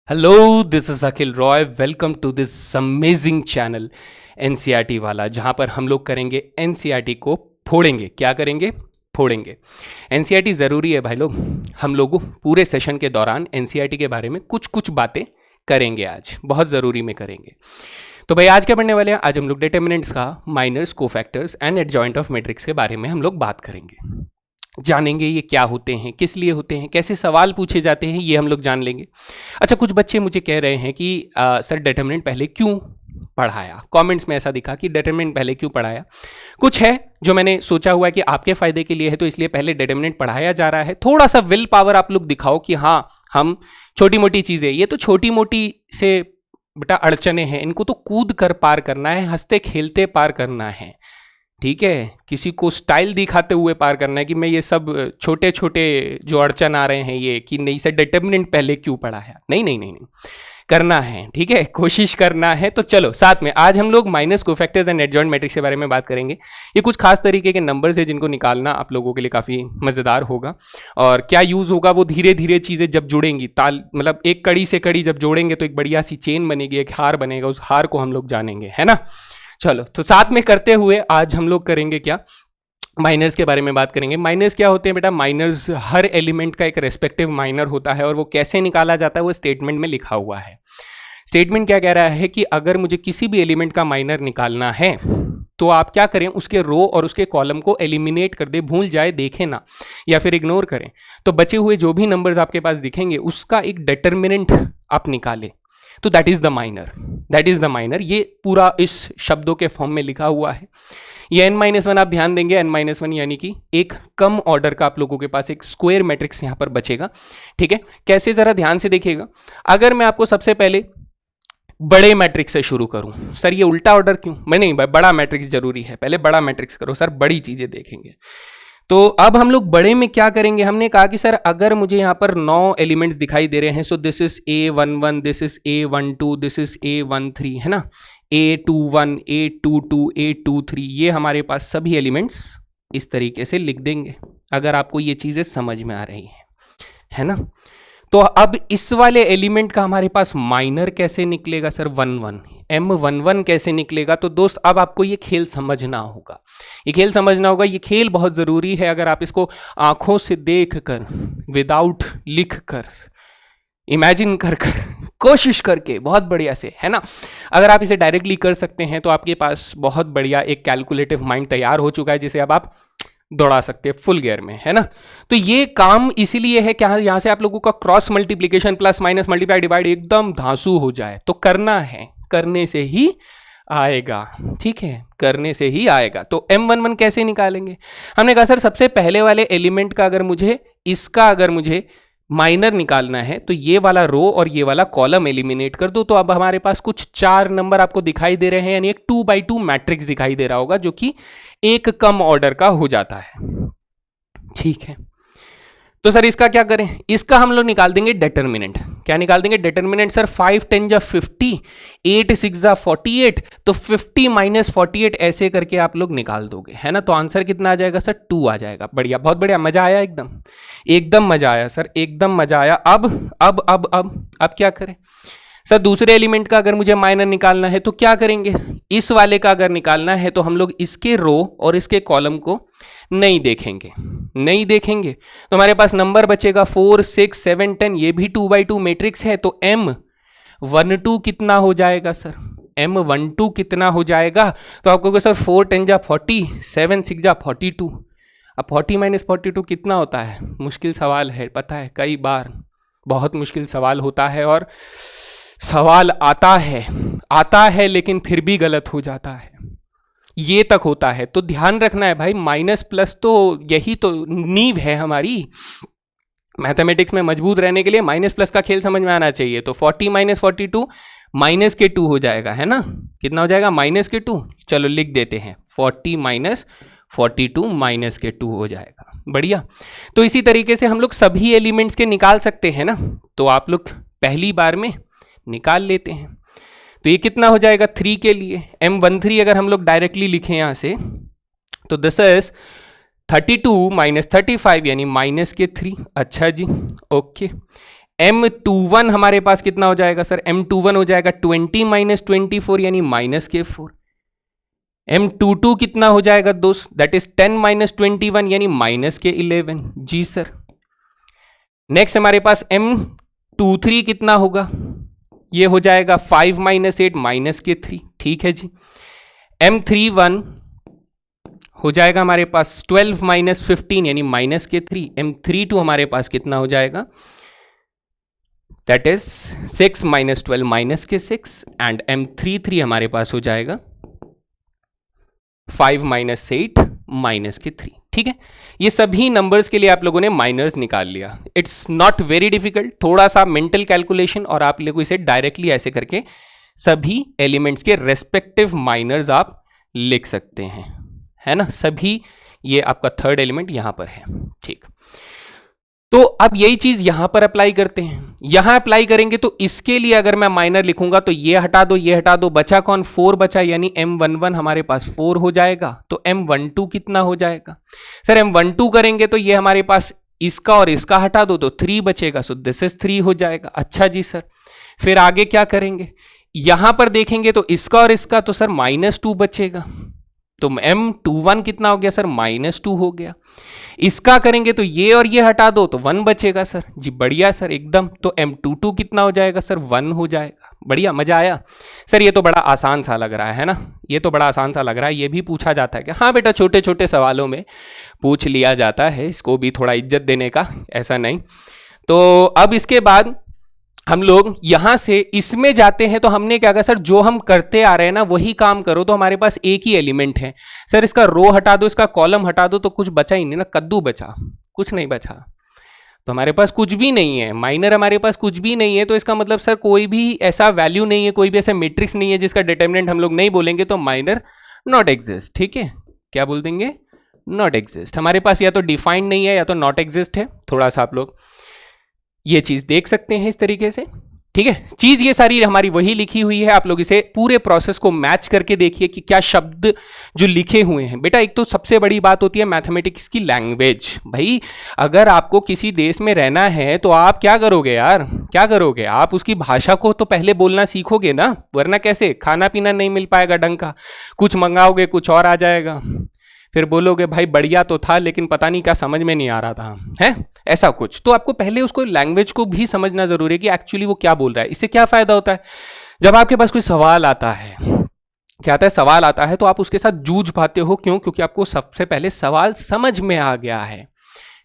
Hello, this is Akhil Roy. Welcome to this amazing channel NCERT वाला, जहां पर हम लोग करेंगे एनसीईआरटी को फोड़ेंगे। क्या करेंगे? फोड़ेंगे। एनसीईआरटी ज़रूरी है भाई लोग। हम लोग पूरे सेशन के दौरान एनसीईआरटी के बारे में कुछ कुछ बातें करेंगे, आज बहुत ज़रूरी में करेंगे। तो भाई आज क्या पढ़ने वाले हैं? आज हम लोग डिटर्मिनेंट्स का, minors, cofactors and adjoint of matrix के बारे में हम लोग बात करेंगे, जानेंगे ये क्या होते हैं, किस लिए होते हैं, कैसे सवाल पूछे जाते हैं, ये हम लोग जान लेंगे। अच्छा, कुछ बच्चे मुझे कह रहे हैं कि सर डिटर्मिनेंट पहले क्यों पढ़ाया? कमेंट्स में ऐसा दिखा कि डिटर्मिनेंट पहले क्यों पढ़ाया। कुछ है जो मैंने सोचा हुआ है कि आपके फायदे के लिए है, तो इसलिए पहले डिटर्मिनेंट पढ़ाया जा रहा है। थोड़ा सा विल पावर आप लोग दिखाओ कि हाँ, हम छोटी मोटी चीज़ें, ये तो छोटी मोटी से बेटा अड़चने हैं, इनको तो कूद कर पार करना है, हंसते खेलते पार करना है। ठीक है, किसी को स्टाइल दिखाते हुए पार करना है कि मैं ये सब छोटे छोटे जो अड़चन आ रहे हैं, ये कि नहीं सर डिटर्मिनेंट पहले क्यों पढ़ा है, नहीं नहीं नहीं नहीं, करना है। ठीक है, कोशिश करना है। तो चलो साथ में आज हम लोग minus, cofactors and adjoint matrix के बारे में बात करेंगे। ये कुछ खास तरीके के नंबर्स है जिनको निकालना आप लोगों के लिए काफ़ी मज़ेदार होगा। और क्या यूज़ होगा, वो धीरे धीरे चीज़ें जब जुड़ेंगी, ताल मतलब एक कड़ी से कड़ी जब जोड़ेंगे तो एक बढ़िया सी चेन बनेगी, एक हार बनेगा, उस हार को हम लोग जानेंगे, है ना। चलो तो साथ में करते हुए आज हम लोग करेंगे क्या, माइनर्स के बारे में बात करेंगे। माइनर्स क्या होते हैं बेटा? माइनर्स, हर एलिमेंट का एक रेस्पेक्टिव माइनर होता है और वो कैसे निकाला जाता है वो स्टेटमेंट में लिखा हुआ है। स्टेटमेंट क्या कह रहा है कि अगर मुझे किसी भी एलिमेंट का माइनर निकालना है तो आप क्या करें, उसके रो और उसके कॉलम को एलिमिनेट कर दे, भूल जाए, देखें ना, या फिर इग्नोर करें। तो बचे हुए जो भी नंबर्स आपके पास दिखेंगे उसका एक डिटर्मिनेंट आप निकालें, तो that is the minor, that is the minor. ये पूरा इस शब्दों के फॉर्म में लिखा हुआ है। ये n-1 आप ध्यान देंगे, n-1 यानी कि एक कम ऑर्डर का आप लोगों के पास एक स्क्वायर मैट्रिक्स यहां पर बचेगा। ठीक है, कैसे जरा ध्यान से देखिएगा। अगर मैं आपको सबसे पहले बड़े मैट्रिक्स से शुरू करूं, सर ये उल्टा ऑर्डर क्यों? मैं नहीं, बड़ा मैट्रिक्स जरूरी है, पहले बड़ा मैट्रिक्स करो सर, बड़ी चीजें देखेंगे। तो अब हम लोग बड़े में क्या करेंगे, हमने कहा कि सर अगर मुझे यहाँ पर 9 एलिमेंट्स दिखाई दे रहे हैं, so this is A11, this is A12, this is A13, है ना, A21, A22, A23, ये हमारे पास सभी एलिमेंट्स इस तरीके से लिख देंगे, अगर आपको ये चीज़ें समझ में आ रही हैं, है ना। तो अब इस वाले एलिमेंट का हमारे पास माइनर कैसे निकलेगा सर? 11, M11 कैसे निकलेगा? तो दोस्त अब आपको ये खेल समझना होगा, ये खेल समझना होगा, ये खेल बहुत ज़रूरी है। अगर आप इसको आंखों से देख कर, विदाउट लिख कर, इमेजिन कर कर, कोशिश करके, बहुत बढ़िया से, है ना, अगर आप इसे डायरेक्टली कर सकते हैं तो आपके पास बहुत बढ़िया एक कैलकुलेटिव माइंड तैयार हो चुका है, जिसे अब आप दौड़ा सकते हैं फुल गियर में, है ना। तो ये काम इसीलिए है कि यहाँ से आप लोगों का cross multiplication, plus minus, multiply, divide एकदम धांसू हो जाए, तो करना है, करने से ही आएगा। ठीक है, करने से ही आएगा। तो M11 कैसे निकालेंगे? हमने कहा सर सबसे पहले वाले एलिमेंट का अगर मुझे माइनर निकालना है तो ये वाला रो और ये वाला कॉलम एलिमिनेट कर दो। तो अब हमारे पास कुछ 4 नंबर आपको दिखाई दे रहे हैं, यानी एक 2x2 मैट्रिक्स दिखाई दे रहा होगा, जो कि एक कम ऑर्डर का हो जाता है। ठीक है, तो सर इसका क्या करें? इसका हम लोग निकाल देंगे डिटर्मिनेंट। क्या निकाल देंगे? डिटर्मिनेंट। सर 5 10 जा 50, 8 6 जा 48, तो 50 माइनस 48 ऐसे करके आप लोग निकाल दोगे, है ना। तो आंसर कितना आ जाएगा सर? 2 आ जाएगा। बढ़िया, बहुत बढ़िया, मजा आया, एकदम एकदम मजा आया सर, एकदम मजा आया। अब क्या करें सर? दूसरे एलिमेंट का अगर मुझे माइनर निकालना है तो क्या करेंगे? इस वाले का अगर निकालना है तो हम लोग इसके रो और इसके कॉलम को नहीं देखेंगे, तो हमारे पास नंबर बचेगा 4 6 7 10, ये भी 2x2 मैट्रिक्स है। तो M12 कितना हो जाएगा सर? M12 कितना हो जाएगा? तो आपको कहोगे सर 4 10 जा 40, 7 6 जा 42। अब 40 माइनस 42 कितना होता है? मुश्किल सवाल है, पता है, कई बार बहुत मुश्किल सवाल होता है, और सवाल आता है लेकिन फिर भी गलत हो जाता है, ये तक होता है। तो ध्यान रखना है भाई, माइनस प्लस तो यही तो नींव है हमारी मैथमेटिक्स में मजबूत रहने के लिए। माइनस प्लस का खेल समझ में आना चाहिए। तो 40 माइनस 42 माइनस के 2 हो जाएगा, है ना। कितना हो जाएगा? माइनस के 2। चलो लिख देते हैं, 40 माइनस 42 माइनस के 2 हो जाएगा। बढ़िया। तो इसी तरीके से हम लोग सभी एलिमेंट्स के निकाल सकते हैं ना। तो आप लोग पहली बार में निकाल लेते हैं। तो ये कितना हो जाएगा 3 के लिए? M13 अगर हम लोग डायरेक्टली लिखें यहाँ से, तो दिस इज 32 माइनस 35 यानी माइनस के 3। अच्छा जी, ओके। M21 हमारे पास कितना हो जाएगा सर? M21 हो जाएगा 20 माइनस 24 यानी माइनस के 4। M22 कितना हो जाएगा दोस्त? दैट इज 10 माइनस 21 यानी माइनस के 11। जी सर। नेक्स्ट हमारे पास M23 कितना होगा? ये हो जाएगा 5 माइनस 8 माइनस के 3। ठीक है जी। M31 हो जाएगा हमारे पास 12 माइनस 15 यानी माइनस के 3। M32 हमारे पास कितना हो जाएगा? दैट इज 6 माइनस 12 माइनस के 6। एंड M33 हमारे पास हो जाएगा 5 माइनस 8 माइनस के 3। ठीक है, ये सभी नंबर्स के लिए आप लोगों ने माइनर्स निकाल लिया। इट्स नॉट वेरी डिफिकल्ट, थोड़ा सा मेंटल कैलकुलेशन और आप लोगों इसे डायरेक्टली ऐसे करके सभी एलिमेंट्स के रेस्पेक्टिव माइनर्स आप लिख सकते हैं, है ना। सभी, ये आपका थर्ड एलिमेंट यहां पर है। ठीक, तो अब यही चीज यहां पर अप्लाई करते हैं। यहां अप्लाई करेंगे तो इसके लिए अगर मैं माइनर लिखूंगा तो ये हटा दो, ये हटा दो, बचा कौन? 4 बचा, यानी M11 हमारे पास 4 हो जाएगा। तो M12 कितना हो जाएगा सर? M12 करेंगे तो ये हमारे पास इसका और इसका हटा दो तो 3 बचेगा, सो दिस इज 3 हो जाएगा। अच्छा जी सर, फिर आगे क्या करेंगे? यहां पर देखेंगे तो इसका और इसका तो सर -2 बचेगा, तो M21 कितना हो गया सर? -2 हो गया। इसका करेंगे तो ये और ये हटा दो तो 1 बचेगा सर। जी बढ़िया सर, एकदम। तो M22 कितना हो जाएगा सर? 1 हो जाएगा। बढ़िया, मजा आया सर। ये तो बड़ा आसान सा लग रहा है ना, ये तो बड़ा आसान सा लग रहा है। ये भी पूछा जाता है कि हाँ बेटा, छोटे छोटे सवालों में पूछ लिया जाता है, इसको भी थोड़ा इज्जत देने का, ऐसा नहीं। तो अब इसके बाद हम लोग यहां से इसमें जाते हैं, तो हमने क्या कहा सर? जो हम करते आ रहे हैं ना वही काम करो। तो हमारे पास एक ही एलिमेंट है सर, इसका रो हटा दो, इसका कॉलम हटा दो, तो कुछ बचा ही नहीं ना, कद्दू बचा, कुछ नहीं बचा। तो हमारे पास कुछ भी नहीं है, माइनर हमारे पास कुछ भी नहीं है। तो इसका मतलब सर कोई भी ऐसा वैल्यू नहीं है, कोई भी ऐसा मैट्रिक्स नहीं है जिसका डिटरमिनेंट हम लोग नहीं बोलेंगे, तो माइनर नॉट एग्जिस्ट। ठीक है, क्या बोल देंगे? Not exist. हमारे पास या तो डिफाइंड नहीं है या तो नॉट एग्जिस्ट है। थोड़ा सा आप लोग ये चीज देख सकते हैं इस तरीके से। ठीक है, चीज ये सारी हमारी वही लिखी हुई है। आप लोग इसे पूरे प्रोसेस को मैच करके देखिए कि क्या शब्द जो लिखे हुए हैं। बेटा एक तो सबसे बड़ी बात होती है मैथमेटिक्स की लैंग्वेज। भाई अगर आपको किसी देश में रहना है तो आप क्या करोगे यार? क्या करोगे? आप उसकी भाषा को तो पहले बोलना सीखोगे ना, वरना कैसे? खाना पीना नहीं मिल पाएगा ढंग का, कुछ मंगाओगे कुछ और आ जाएगा, फिर बोलोगे भाई बढ़िया तो था लेकिन पता नहीं क्या समझ में नहीं आ रहा था, है ऐसा कुछ। तो आपको पहले उसको लैंग्वेज को भी समझना जरूरी है कि एक्चुअली वो क्या बोल रहा है। इससे क्या फायदा होता है? जब आपके पास कोई सवाल आता है, क्या आता है? सवाल आता है तो आप उसके साथ जूझ पाते हो। क्यों? क्योंकि आपको सबसे पहले सवाल समझ में आ गया है।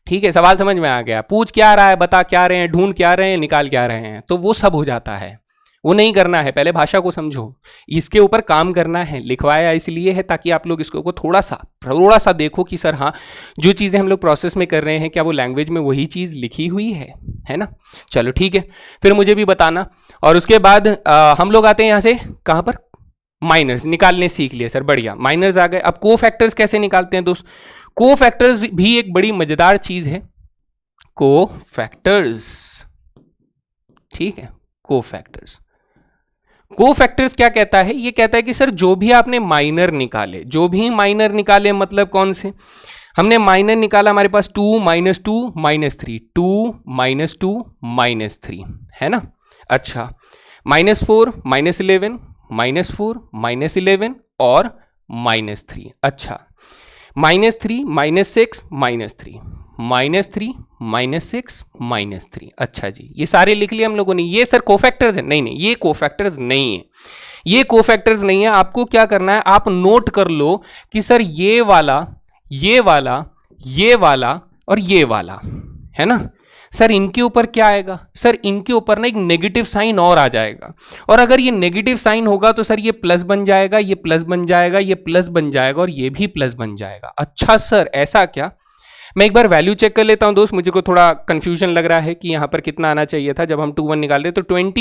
ठीक है, सवाल समझ में आ गया, पूछ क्या रहा है, बता क्या रहे हैं, ढूंढ क्या रहे हैं, निकाल क्या रहे हैं, तो वो सब हो जाता है। वो नहीं करना है, पहले भाषा को समझो, इसके ऊपर काम करना है। लिखवाया इसलिए है ताकि आप लोग इसको थोड़ा सा देखो कि सर हाँ जो चीज़ें हम लोग प्रोसेस में कर रहे हैं क्या वो लैंग्वेज में वही चीज़ लिखी हुई है ना। चलो ठीक है, फिर मुझे भी बताना। और उसके बाद हम लोग आते हैं यहाँ से कहाँ पर? माइनर्स निकालने सीख लिए सर, बढ़िया, माइनर्स आ गए। अब को फैक्टर्स कैसे निकालते हैं दोस्त? को फैक्टर्स भी एक बड़ी मजेदार चीज है, को फैक्टर्स। ठीक है, को फैक्टर्स। को फैक्टर्स क्या कहता है? ये कहता है कि सर जो भी आपने माइनर निकाले, जो भी माइनर निकाले, मतलब कौन से? हमने माइनर निकाला, हमारे पास 2 - 2 -3, 2 - 2 -3 है ना। अच्छा, -4 -11 -4 -11 और -3। अच्छा, -3 -6 -3 -3 -6 -3। अच्छा जी, ये सारे लिख लिए हम लोगों ने। ये सर कोफैक्टर्स है? नहीं, ये कोफैक्टर्स नहीं है, ये कोफैक्टर्स नहीं है। आपको क्या करना है, आप नोट कर लो कि सर ये वाला, ये वाला, ये वाला और ये वाला, है ना सर, इनके ऊपर क्या आएगा? सर इनके ऊपर ना एक नेगेटिव साइन और आ जाएगा, और अगर ये नेगेटिव साइन होगा तो सर ये प्लस बन जाएगा, ये प्लस बन जाएगा, ये प्लस बन जाएगा और ये भी प्लस बन जाएगा। अच्छा सर ऐसा क्या? मैं एक बार वैल्यू चेक कर लेता हूं दोस्त, मुझे को थोड़ा कंफ्यूजन लग रहा है कि यहाँ पर कितना आना चाहिए था जब हम 2 1 निकाल रहे, तो 20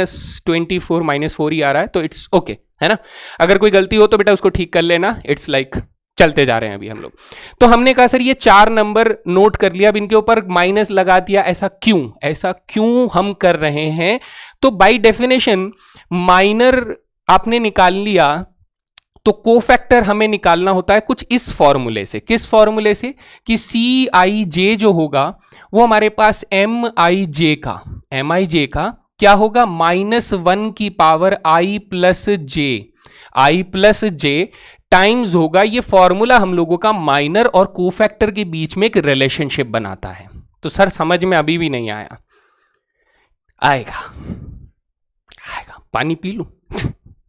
- 24 -4 ही आ रहा है, तो इट्स ओके, है ना। अगर कोई गलती हो तो बेटा उसको ठीक कर लेना, इट्स लाइक चलते जा रहे हैं अभी हम लोग। तो हमने कहा सर ये 4 नंबर नोट कर लिया, अब इनके ऊपर माइनस लगा दिया। ऐसा क्यों हम कर रहे हैं? तो बाय डेफिनेशन माइनर आपने निकाल लिया तो कोफैक्टर हमें निकालना होता है कुछ इस फॉर्मूले से। किस फॉर्मूले से? कि सी आई जे जो होगा वो हमारे पास एम आई जे का क्या होगा? -1 की पावर आई प्लस जे टाइम्स होगा। ये फॉर्मूला हम लोगों का माइनर और कोफैक्टर के बीच में एक रिलेशनशिप बनाता है। तो सर समझ में अभी भी नहीं आया? आएगा, पानी पी लूं?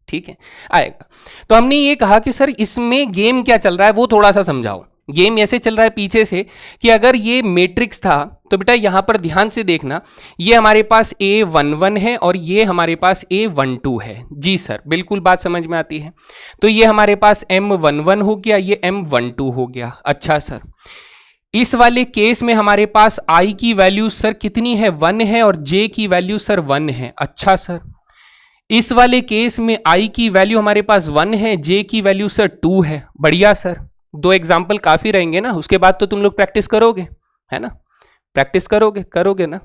ठीक है, आएगा। तो हमने ये कहा कि सर इसमें गेम क्या चल रहा है वो थोड़ा सा समझाओ। गेम ऐसे चल रहा है पीछे से कि अगर ये मैट्रिक्स था तो बेटा यहां पर ध्यान से देखना, ये हमारे पास A11 है और ये हमारे पास A12 है। जी सर, बिल्कुल बात समझ में आती है। तो ये हमारे पास M11 हो गया, ये M12 हो गया। अच्छा सर, इस वाले केस में हमारे पास I की वैल्यू सर कितनी है? 1 है और J की वैल्यू सर 1 है। अच्छा सर, इस वाले केस में I की वैल्यू हमारे पास 1 है, J की वैल्यू सर 2 है। बढ़िया सर, 2 एग्जाम्पल काफी रहेंगे ना, उसके बाद तो तुम लोग प्रैक्टिस करोगे, है ना? प्रैक्टिस करोगे ना?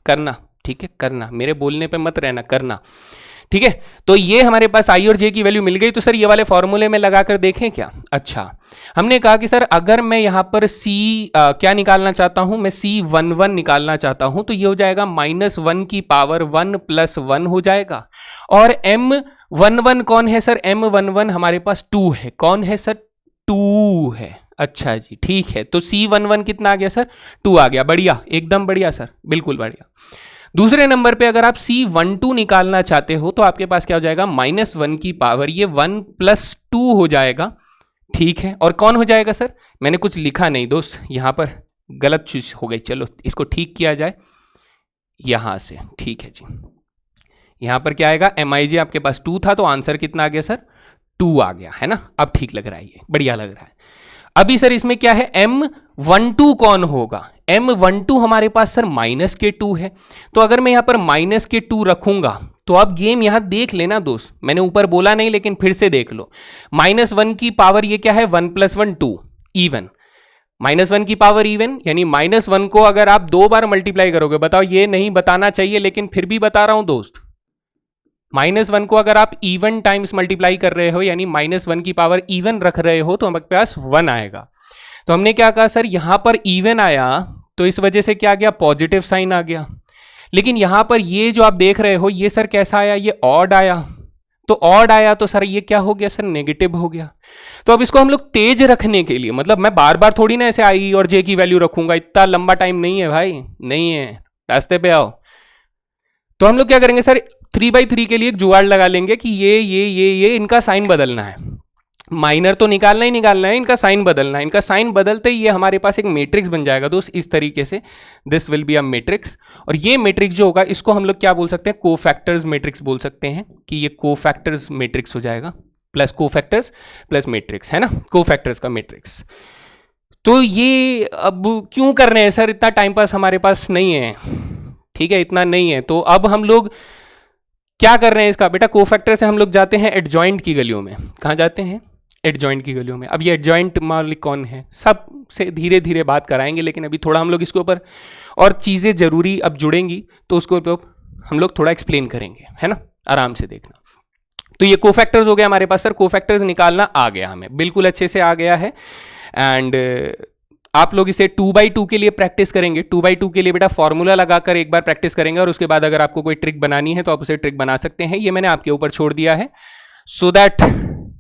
करना, ठीक है, करना, मेरे बोलने पे मत रहना, करना, ठीक है। तो ये हमारे पास आई और जे की वैल्यू मिल गई। तो सर ये वाले फॉर्मूले में लगाकर देखें क्या? अच्छा, हमने कहा कि सर अगर मैं यहां पर क्या निकालना चाहता हूं, मैं C11 निकालना चाहता हूं, तो ये हो जाएगा -1 की पावर 1 + 1 हो जाएगा। और M11 कौन है सर? M11 हमारे पास 2 है। कौन है सर? 2 है। अच्छा जी, ठीक है। तो C11 कितना आ गया सर? 2 आ गया। बढ़िया, एकदम बढ़िया सर, बिल्कुल बढ़िया। दूसरे नंबर पे अगर आप C12 निकालना चाहते हो तो आपके पास क्या हो जाएगा? -1 की पावर ये 1 + 2 हो जाएगा। ठीक है, और कौन हो जाएगा सर? मैंने कुछ लिखा नहीं दोस्त, यहां पर गलत चीज हो गई। चलो इसको ठीक किया जाए यहां से। ठीक है जी, यहां पर क्या आएगा? MIJ आपके पास 2 था, तो आंसर कितना आ गया सर? 2 आ गया, है ना? अब ठीक लग रहा है, ये बढ़िया लग रहा है। अभी सर इसमें क्या है? M12 कौन होगा? M12 हमारे पास सर -2 है। तो अगर मैं यहां पर -2 रखूंगा तो अब गेम यहां देख लेना दोस्त, मैंने ऊपर बोला नहीं लेकिन फिर से देख लो। -1 की पावर ये क्या है? 1 + 1 2, इवन। -1 की पावर इवन यानी -1 को अगर आप 2 बार मल्टीप्लाई करोगे, बताओ, ये नहीं बताना चाहिए लेकिन फिर भी बता रहा हूं दोस्त, -1 को अगर आप इवन टाइम्स मल्टीप्लाई कर रहे हो यानी -1 की पावर इवन रख रहे हो तो हमारे पास 1 आएगा। तो हमने क्या कहा सर, यहां पर इवन आया तो इस वजह से क्या आ गया? पॉजिटिव साइन आ गया। लेकिन यहां पर ये जो आप देख रहे हो ये सर कैसा आया? ये ऑड आया। तो ऑड आया तो सर ये क्या हो गया सर? नेगेटिव हो गया। तो अब इसको हम लोग तेज रखने के लिए, मतलब मैं बार बार थोड़ी ना ऐसे आई और जे की वैल्यू रखूंगा, इतना लंबा टाइम नहीं है भाई, नहीं है, रास्ते पे आओ। तो हम लोग क्या करेंगे सर, 3/3 के लिए एक जुगाड़ लगा लेंगे कि ये इनका साइन बदलना है। माइनर तो निकालना ही निकालना है, इनका साइन बदलना है। इनका साइन बदलते ही ये हमारे पास एक मैट्रिक्स बन जाएगा दोस्त, इस तरीके से। This will be a matrix. और ये मैट्रिक्स जो होगा इसको हम लोग क्या बोल सकते हैं? कोफैक्टर्स मैट्रिक्स बोल सकते हैं, कि ये कोफैक्टर्स मैट्रिक्स हो जाएगा, प्लस कोफैक्टर्स प्लस मैट्रिक्स, है ना? कोफैक्टर्स का मैट्रिक्स। तो ये अब क्यों कर रहे हैं सर? इतना टाइम पास हमारे पास नहीं है, ठीक है, इतना नहीं है। तो अब हम लोग क्या कर रहे हैं इसका? बेटा कोफैक्टर से हम लोग जाते हैं एडजॉइंट की गलियों में। कहाँ जाते हैं? एडजॉइंट की गलियों में। अब ये एडजॉइंट मालिक कौन है? सब से धीरे धीरे बात कराएंगे, लेकिन अभी थोड़ा हम लोग इसके ऊपर और चीज़ें जरूरी अब जुड़ेंगी तो उसको हम लोग थोड़ा एक्सप्लेन करेंगे, है ना? आराम से देखना। तो ये कोफैक्टर्स हो गया हमारे पास सर, कोफैक्टर्स निकालना आ गया हमें, बिल्कुल अच्छे से आ गया है। एंड आप लोग इसे 2/2 के लिए प्रैक्टिस करेंगे। 2/2 के लिए बेटा फॉर्मूला लगाकर एक बार प्रैक्टिस करेंगे और उसके बाद अगर आपको कोई ट्रिक बनानी है तो आप उसे ट्रिक बना सकते हैं। ये मैंने आपके ऊपर छोड़ दिया है सो दैट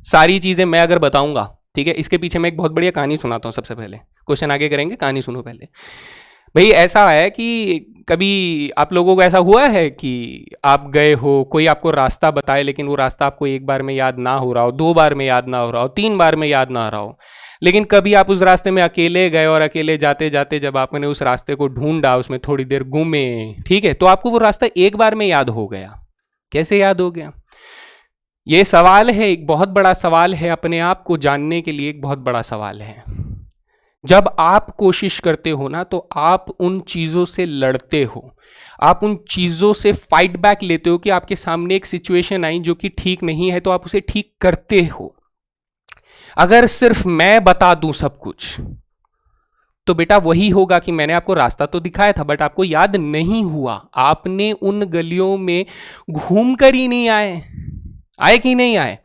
सारी चीजें मैं अगर बताऊंगा, ठीक है। इसके पीछे मैं एक बहुत बढ़िया कहानी सुनाता हूं। सबसे पहले क्वेश्चन आगे करेंगे, कहानी सुनो पहले। भाई ऐसा है कि कभी आप लोगों को ऐसा हुआ है कि आप गए हो, कोई आपको रास्ता बताए लेकिन वो रास्ता आपको एक बार में याद ना हो रहा हो, 2 बार में याद ना हो रहा हो, 3 बार में याद ना आ रहा हो, लेकिन कभी आप उस रास्ते में अकेले गए और अकेले जाते जाते जब आपने उस रास्ते को ढूंढा, उसमें थोड़ी देर घूमे, ठीक है, तो आपको वो रास्ता एक बार में याद हो गया। कैसे याद हो गया? ये सवाल है, एक बहुत बड़ा सवाल है, अपने आप को जानने के लिए एक बहुत बड़ा सवाल है। जब आप कोशिश करते हो ना तो आप उन चीज़ों से लड़ते हो, आप उन चीज़ों से फाइट बैक लेते हो कि आपके सामने एक सिचुएशन आई जो कि ठीक नहीं है तो आप उसे ठीक करते हो। अगर सिर्फ मैं बता दूं सब कुछ तो बेटा वही होगा कि मैंने आपको रास्ता तो दिखाया था बट आपको याद नहीं हुआ, आपने उन गलियों में घूम कर ही नहीं आए कि नहीं आए।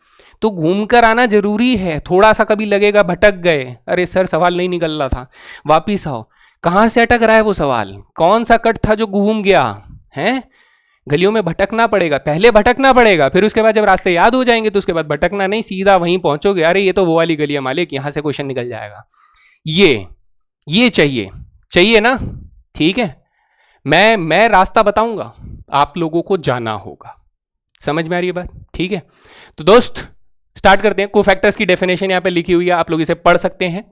तो घूम कर आना जरूरी है। थोड़ा सा कभी लगेगा भटक गए, अरे सर सवाल नहीं निकल रहा था, वापिस आओ, कहाँ से अटक रहा है वो सवाल, कौन सा कट था जो घूम गया है। गलियों में भटकना पड़ेगा, पहले भटकना पड़ेगा, फिर उसके बाद जब रास्ते याद हो जाएंगे तो उसके बाद भटकना नहीं, सीधा वहीं पहुंचोगे, अरे ये तो वो वाली गली है मालिक, यहां से क्वेश्चन निकल जाएगा। ये चाहिए ना, ठीक है। मैं रास्ता बताऊंगा, आप लोगों को जाना होगा। समझ में आ रही है बात, ठीक है। तो दोस्त स्टार्ट करते हैं। कोफैक्टर्स की डेफिनेशन यहां पे लिखी हुई है, आप लोग इसे पढ़ सकते हैं,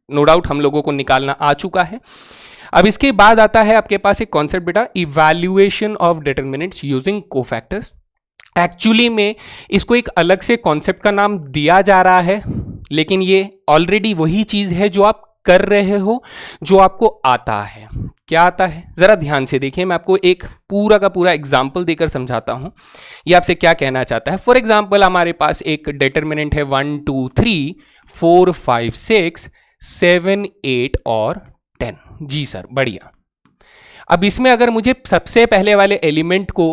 नो डाउट हम लोगों को निकालना आ चुका है। अब इसके बाद आता है आपके पास एक कॉन्सेप्ट बेटा, evaluation of determinants using cofactors. Actually में इसको एक अलग से कॉन्सेप्ट का नाम दिया जा रहा है, लेकिन ये ऑलरेडी वही चीज है जो आप कर रहे हो, जो आपको आता है। क्या आता है जरा ध्यान से देखिए, मैं आपको एक पूरा का पूरा एग्जाम्पल देकर समझाता हूं ये आपसे क्या कहना चाहता है। फॉर एग्जाम्पल हमारे पास एक डिटरमिनेंट है 1 2 3 4 5 6 7 8 और 10। जी सर बढ़िया। अब इसमें अगर मुझे सबसे पहले वाले एलिमेंट को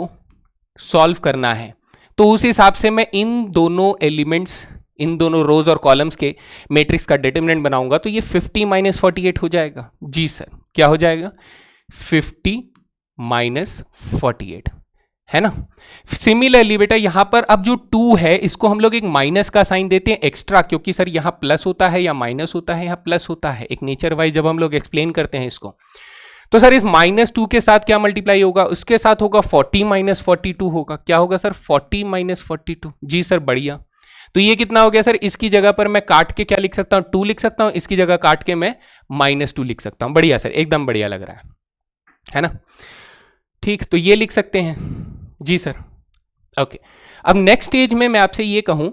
सॉल्व करना है तो उस हिसाब से मैं इन दोनों एलिमेंट्स, इन दोनों रोज और कॉलम्स के मैट्रिक्स का डिटरमिनेंट बनाऊंगा, तो ये 50 - 48 हो जाएगा। जी सर क्या हो जाएगा, 50 - 48, है ना। सिमिलरली बेटा यहां पर अब जो 2 है इसको हम लोग एक माइनस का साइन देते हैं एक्स्ट्रा, क्योंकि सर यहां प्लस होता है या माइनस होता है, यहां प्लस होता है, एक नेचर वाइज जब हम लोग एक्सप्लेन करते हैं इसको। तो सर इस -2 के साथ क्या मल्टीप्लाई होगा, उसके साथ होगा 40 - 42 होगा। क्या होगा सर, 40 - 42। जी सर बढ़िया। तो ये कितना हो गया सर, इसकी जगह पर मैं काट के क्या लिख सकता हूं, 2 लिख सकता हूं, इसकी जगह काट के मैं -2 लिख सकता हूं। बढ़िया सर, एकदम बढ़िया लग रहा है ना। ठीक, तो ये लिख सकते हैं। जी सर ओके। अब नेक्स्ट स्टेज में मैं आपसे ये कहूं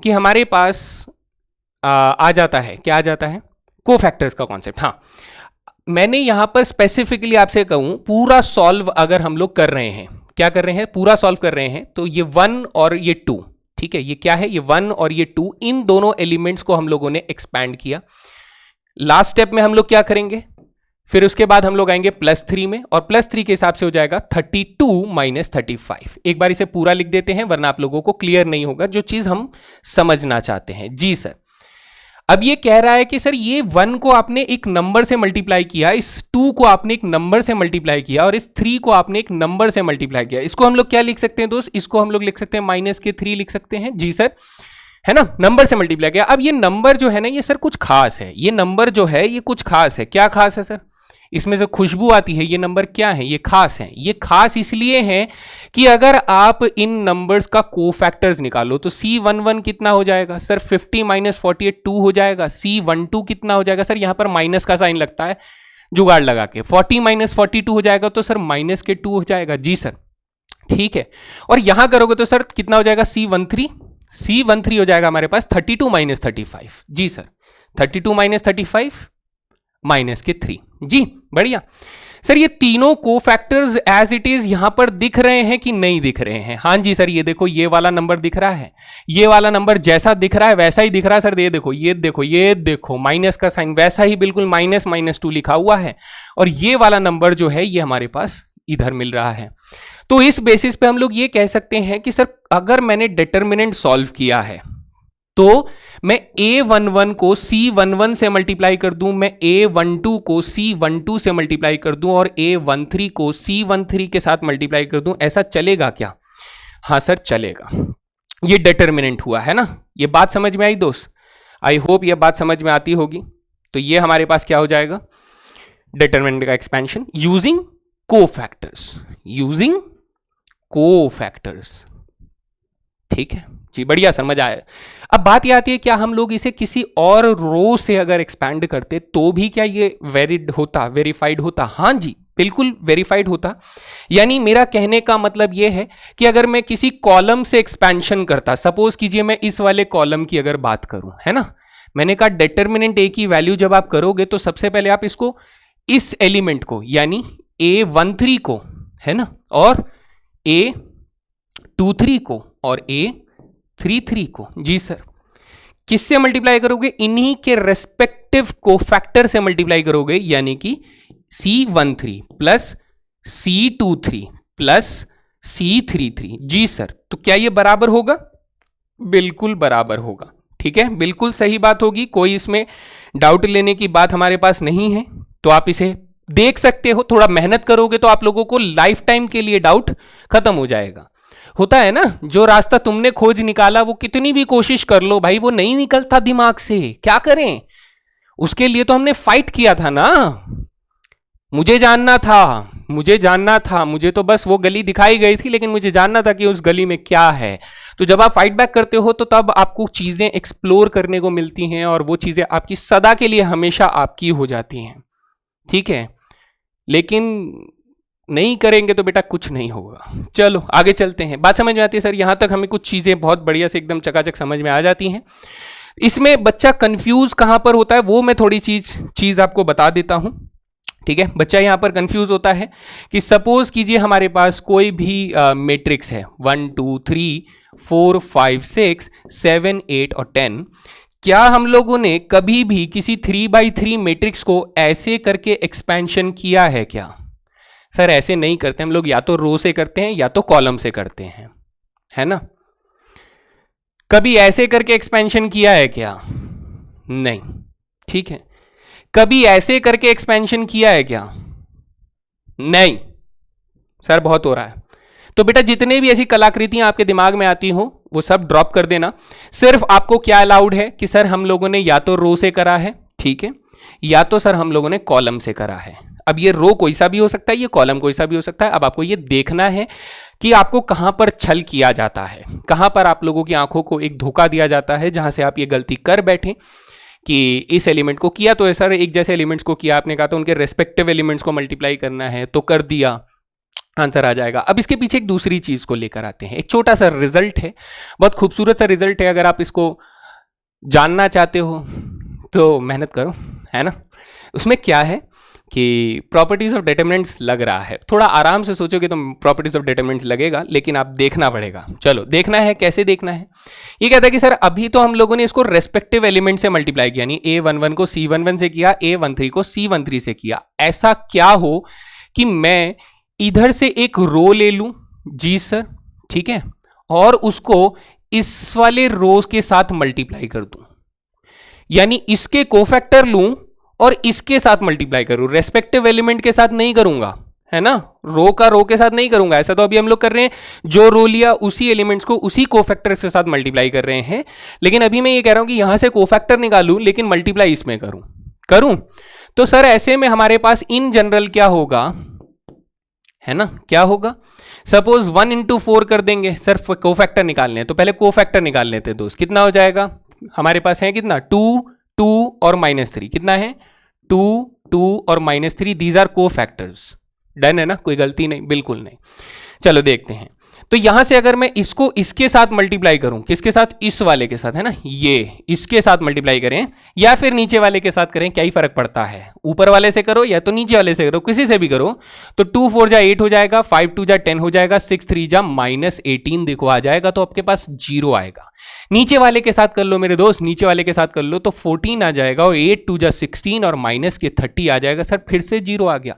कि हमारे पास आ जाता है, क्या आ जाता है, कोफैक्टर्स का कॉन्सेप्ट। हाँ, मैंने यहां पर स्पेसिफिकली आपसे कहूं पूरा सॉल्व अगर हम लोग कर रहे हैं, क्या कर रहे हैं, पूरा सॉल्व कर रहे हैं, तो ये 1 और ये 2, ठीक है, ये क्या है, ये 1 और ये 2, इन दोनों एलिमेंट्स को हम लोगों ने एक्सपैंड किया। लास्ट स्टेप में हम लोग क्या करेंगे, फिर उसके बाद हम लोग आएंगे +3 में, और +3 के हिसाब से हो जाएगा 32 - 35। एक बार इसे पूरा लिख देते हैं वरना आप लोगों को क्लियर नहीं होगा जो चीज हम समझना चाहते हैं। जी सर, अब ये कह रहा है कि सर ये 1 को आपने एक नंबर से मल्टीप्लाई किया, इस 2 को आपने एक नंबर से मल्टीप्लाई किया, और इस 3 को आपने एक नंबर से मल्टीप्लाई किया। इसको हम लोग क्या लिख सकते हैं दोस्त, इसको हम लोग लिख सकते हैं -3 लिख सकते हैं। जी सर, है ना, नंबर से मल्टीप्लाई किया। अब ये नंबर जो है ना, ये सर कुछ खास है, ये नंबर जो है ये कुछ खास है। क्या खास है सर, इसमें से खुशबू आती है, ये नंबर क्या है, ये खास है। ये खास इसलिए है कि अगर आप इन नंबर्स का कोफैक्टर्स निकालो तो C11 कितना हो जाएगा सर, 50 - 48 2 हो जाएगा। C12 कितना हो जाएगा सर, यहां पर माइनस का साइन लगता है जुगाड़ लगा के, 40 - 42 हो जाएगा तो सर -2 हो जाएगा। जी सर ठीक है, और यहां करोगे तो सर कितना हो जाएगा, C13 हो जाएगा हमारे पास 32 - 35। जी सर 32 - 35 -3। जी बढ़िया सर, ये तीनों कोफैक्टर्स एज इट इज यहां पर दिख रहे हैं कि नहीं दिख रहे हैं। हाँ जी सर, ये देखो ये वाला नंबर दिख रहा है, ये वाला नंबर जैसा दिख रहा है वैसा ही दिख रहा है सर। ये देखो ये देखो माइनस का साइन वैसा ही बिल्कुल -2 लिखा हुआ है, और ये वाला नंबर जो है ये हमारे पास इधर मिल रहा है। तो इस बेसिस पे हम लोग ये कह सकते हैं कि सर अगर मैंने डिटरमिनेंट सॉल्व किया है तो मैं A11 को C11 से मल्टीप्लाई कर दूं, मैं A12 को C12 से मल्टीप्लाई कर दूं, और A13 को C13 के साथ मल्टीप्लाई कर दूं। ऐसा चलेगा क्या, हाँ सर चलेगा। ये डिटरमिनेंट हुआ है ना, ये बात समझ में आई दोस्त, आई होप ये बात समझ में आती होगी। तो ये हमारे पास क्या हो जाएगा, डिटरमिनेंट का एक्सपेंशन यूजिंग कोफैक्टर्स। ठीक है जी बढ़िया, समझ आया। अब बात ये आती है, क्या हम लोग इसे किसी और रो से अगर एक्सपैंड करते तो भी क्या ये वेरीफाइड होता? हाँ जी बिल्कुल वेरीफाइड होता। यानी मेरा कहने का मतलब ये है कि अगर मैं किसी कॉलम से एक्सपेंशन करता, सपोज कीजिए मैं इस वाले कॉलम की अगर बात करूं, है ना, मैंने कहा डिटरमिनेंट A की वैल्यू जब आप करोगे तो सबसे पहले आप इसको इस एलिमेंट को यानी A13 को, है ना, और A23 को और A33 को, जी सर, किससे मल्टीप्लाई करोगे, इन्हीं के रेस्पेक्टिव कोफैक्टर से मल्टीप्लाई करोगे, यानी कि C13 plus C23 plus C33। जी सर, तो क्या ये बराबर होगा, बिल्कुल बराबर होगा। ठीक है, बिल्कुल सही बात होगी, कोई इसमें डाउट लेने की बात हमारे पास नहीं है। तो आप इसे देख सकते हो, थोड़ा मेहनत करोगे तो आप लोगों को लाइफ टाइम के लिए डाउट खत्म हो जाएगा। होता है ना, जो रास्ता तुमने खोज निकाला वो कितनी भी कोशिश कर लो भाई वो नहीं निकलता दिमाग से, क्या करें? उसके लिए तो हमने फाइट किया था ना। मुझे जानना था, मुझे तो बस वो गली दिखाई गई थी, लेकिन मुझे जानना था कि उस गली में क्या है। तो जब आप फाइट बैक करते हो तो तब आपको चीजें एक्सप्लोर करने को मिलती हैं, और वो चीजें आपकी सदा के लिए हमेशा आपकी हो जाती हैं। ठीक है, लेकिन नहीं करेंगे तो बेटा कुछ नहीं होगा। चलो आगे चलते हैं, बात समझ में आती है सर? यहां तक हमें कुछ चीजें बहुत बढ़िया से एकदम चकाचक समझ में आ जाती हैं। इसमें बच्चा कंफ्यूज कहां पर होता है वो मैं थोड़ी चीज आपको बता देता हूं। ठीक है, बच्चा यहां पर कंफ्यूज होता है कि सपोज कीजिए हमारे पास कोई भी मैट्रिक्स है 1 2 3 4 5 6 7 8 और 10। क्या हम लोगों ने कभी भी किसी 3x3 मैट्रिक्स को ऐसे करके एक्सपेंशन किया है क्या? सर ऐसे नहीं करते हम लोग, या तो रो से करते हैं या तो कॉलम से करते हैं, है ना? कभी ऐसे करके एक्सपेंशन किया है क्या? नहीं। ठीक है, कभी ऐसे करके एक्सपेंशन किया है क्या? नहीं। सर बहुत हो रहा है। तो बेटा जितने भी ऐसी कलाकृतियां आपके दिमाग में आती हो वो सब ड्रॉप कर देना। सिर्फ आपको क्या अलाउड है कि सर हम लोगों ने या तो रो से करा है, ठीक है, या तो सर हम लोगों ने कॉलम से करा है। अब ये रो कोई सा भी हो सकता है, ये कॉलम कोई सा भी हो सकता है। अब आपको ये देखना है कि आपको कहां पर छल किया जाता है, कहां पर आप लोगों की आंखों को एक धोखा दिया जाता है, जहां से आप ये गलती कर बैठे कि इस एलिमेंट को किया तो सर एक जैसे एलिमेंट्स को किया, आपने कहा तो उनके रेस्पेक्टिव एलिमेंट्स को मल्टीप्लाई करना है तो कर दिया, आंसर आ जाएगा। अब इसके पीछे एक दूसरी चीज को लेकर आते हैं, एक छोटा सा रिजल्ट है, बहुत खूबसूरत सा रिजल्ट है। अगर आप इसको जानना चाहते हो तो मेहनत करो, है ना? उसमें क्या है कि प्रॉपर्टीज ऑफ डिटरमिनेंट्स लग रहा है, थोड़ा आराम से सोचोगे तो प्रॉपर्टीज ऑफ डिटरमिनेंट्स लगेगा, लेकिन आप देखना पड़ेगा। चलो देखना है, कैसे देखना है? ये कहता है कि सर अभी तो हम लोगों ने इसको रेस्पेक्टिव एलिमेंट से मल्टीप्लाई किया, यानी A11 को C11 से किया, A13 को C13 से किया। ऐसा क्या हो कि मैं इधर से एक रो ले लूं, जी सर, ठीक है, और उसको इस वाले रोज के साथ मल्टीप्लाई कर दूं, यानी इसके कोफैक्टर लूं और इसके साथ मल्टीप्लाई करूं, रेस्पेक्टिव एलिमेंट के साथ नहीं करूंगा, है ना? रो का रो के साथ नहीं करूंगा। ऐसा तो अभी हम लोग कर रहे हैं, जो रो लिया उसी एलिमेंट्स को उसी कोफैक्टर के साथ मल्टीप्लाई कर रहे हैं। लेकिन अभी मैं ये कह रहा हूं कि यहां से कोफैक्टर निकालूं लेकिन मल्टीप्लाई इसमें करूं। तो सर ऐसे में हमारे पास इन जनरल क्या होगा, है ना? क्या होगा? सपोज 1 into 4 कर देंगे सर, कोफैक्टर निकालने हैं तो पहले कोफैक्टर निकाल लेते हैं दोस्त। कितना हो जाएगा हमारे पास? है कितना? 2 2 और -3 कितना है? 2 2 और -3, दीज आर कोफैक्टर्स। डन है ना? कोई गलती नहीं, बिल्कुल नहीं। चलो देखते हैं। तो यहां से अगर मैं इसको इसके साथ मल्टीप्लाई करूं, किसके साथ? इस वाले के साथ, है ना? ये इसके साथ मल्टीप्लाई करें या फिर नीचे वाले के साथ करें, क्या ही फर्क पड़ता है? ऊपर वाले से करो या तो नीचे वाले से करो, किसी से भी करो। तो 2 4 जा 8 हो जाएगा, 5 2 जा 10 हो जाएगा, 6 3 जा -18 देखो आ जाएगा, तो आपके पास 0 आएगा। नीचे वाले के साथ कर लो मेरे दोस्त, नीचे वाले के साथ कर लो तो 14 आ जाएगा, और 8 2 जा 16 और माइनस के 30 आ जाएगा। सर फिर से 0 आ गया।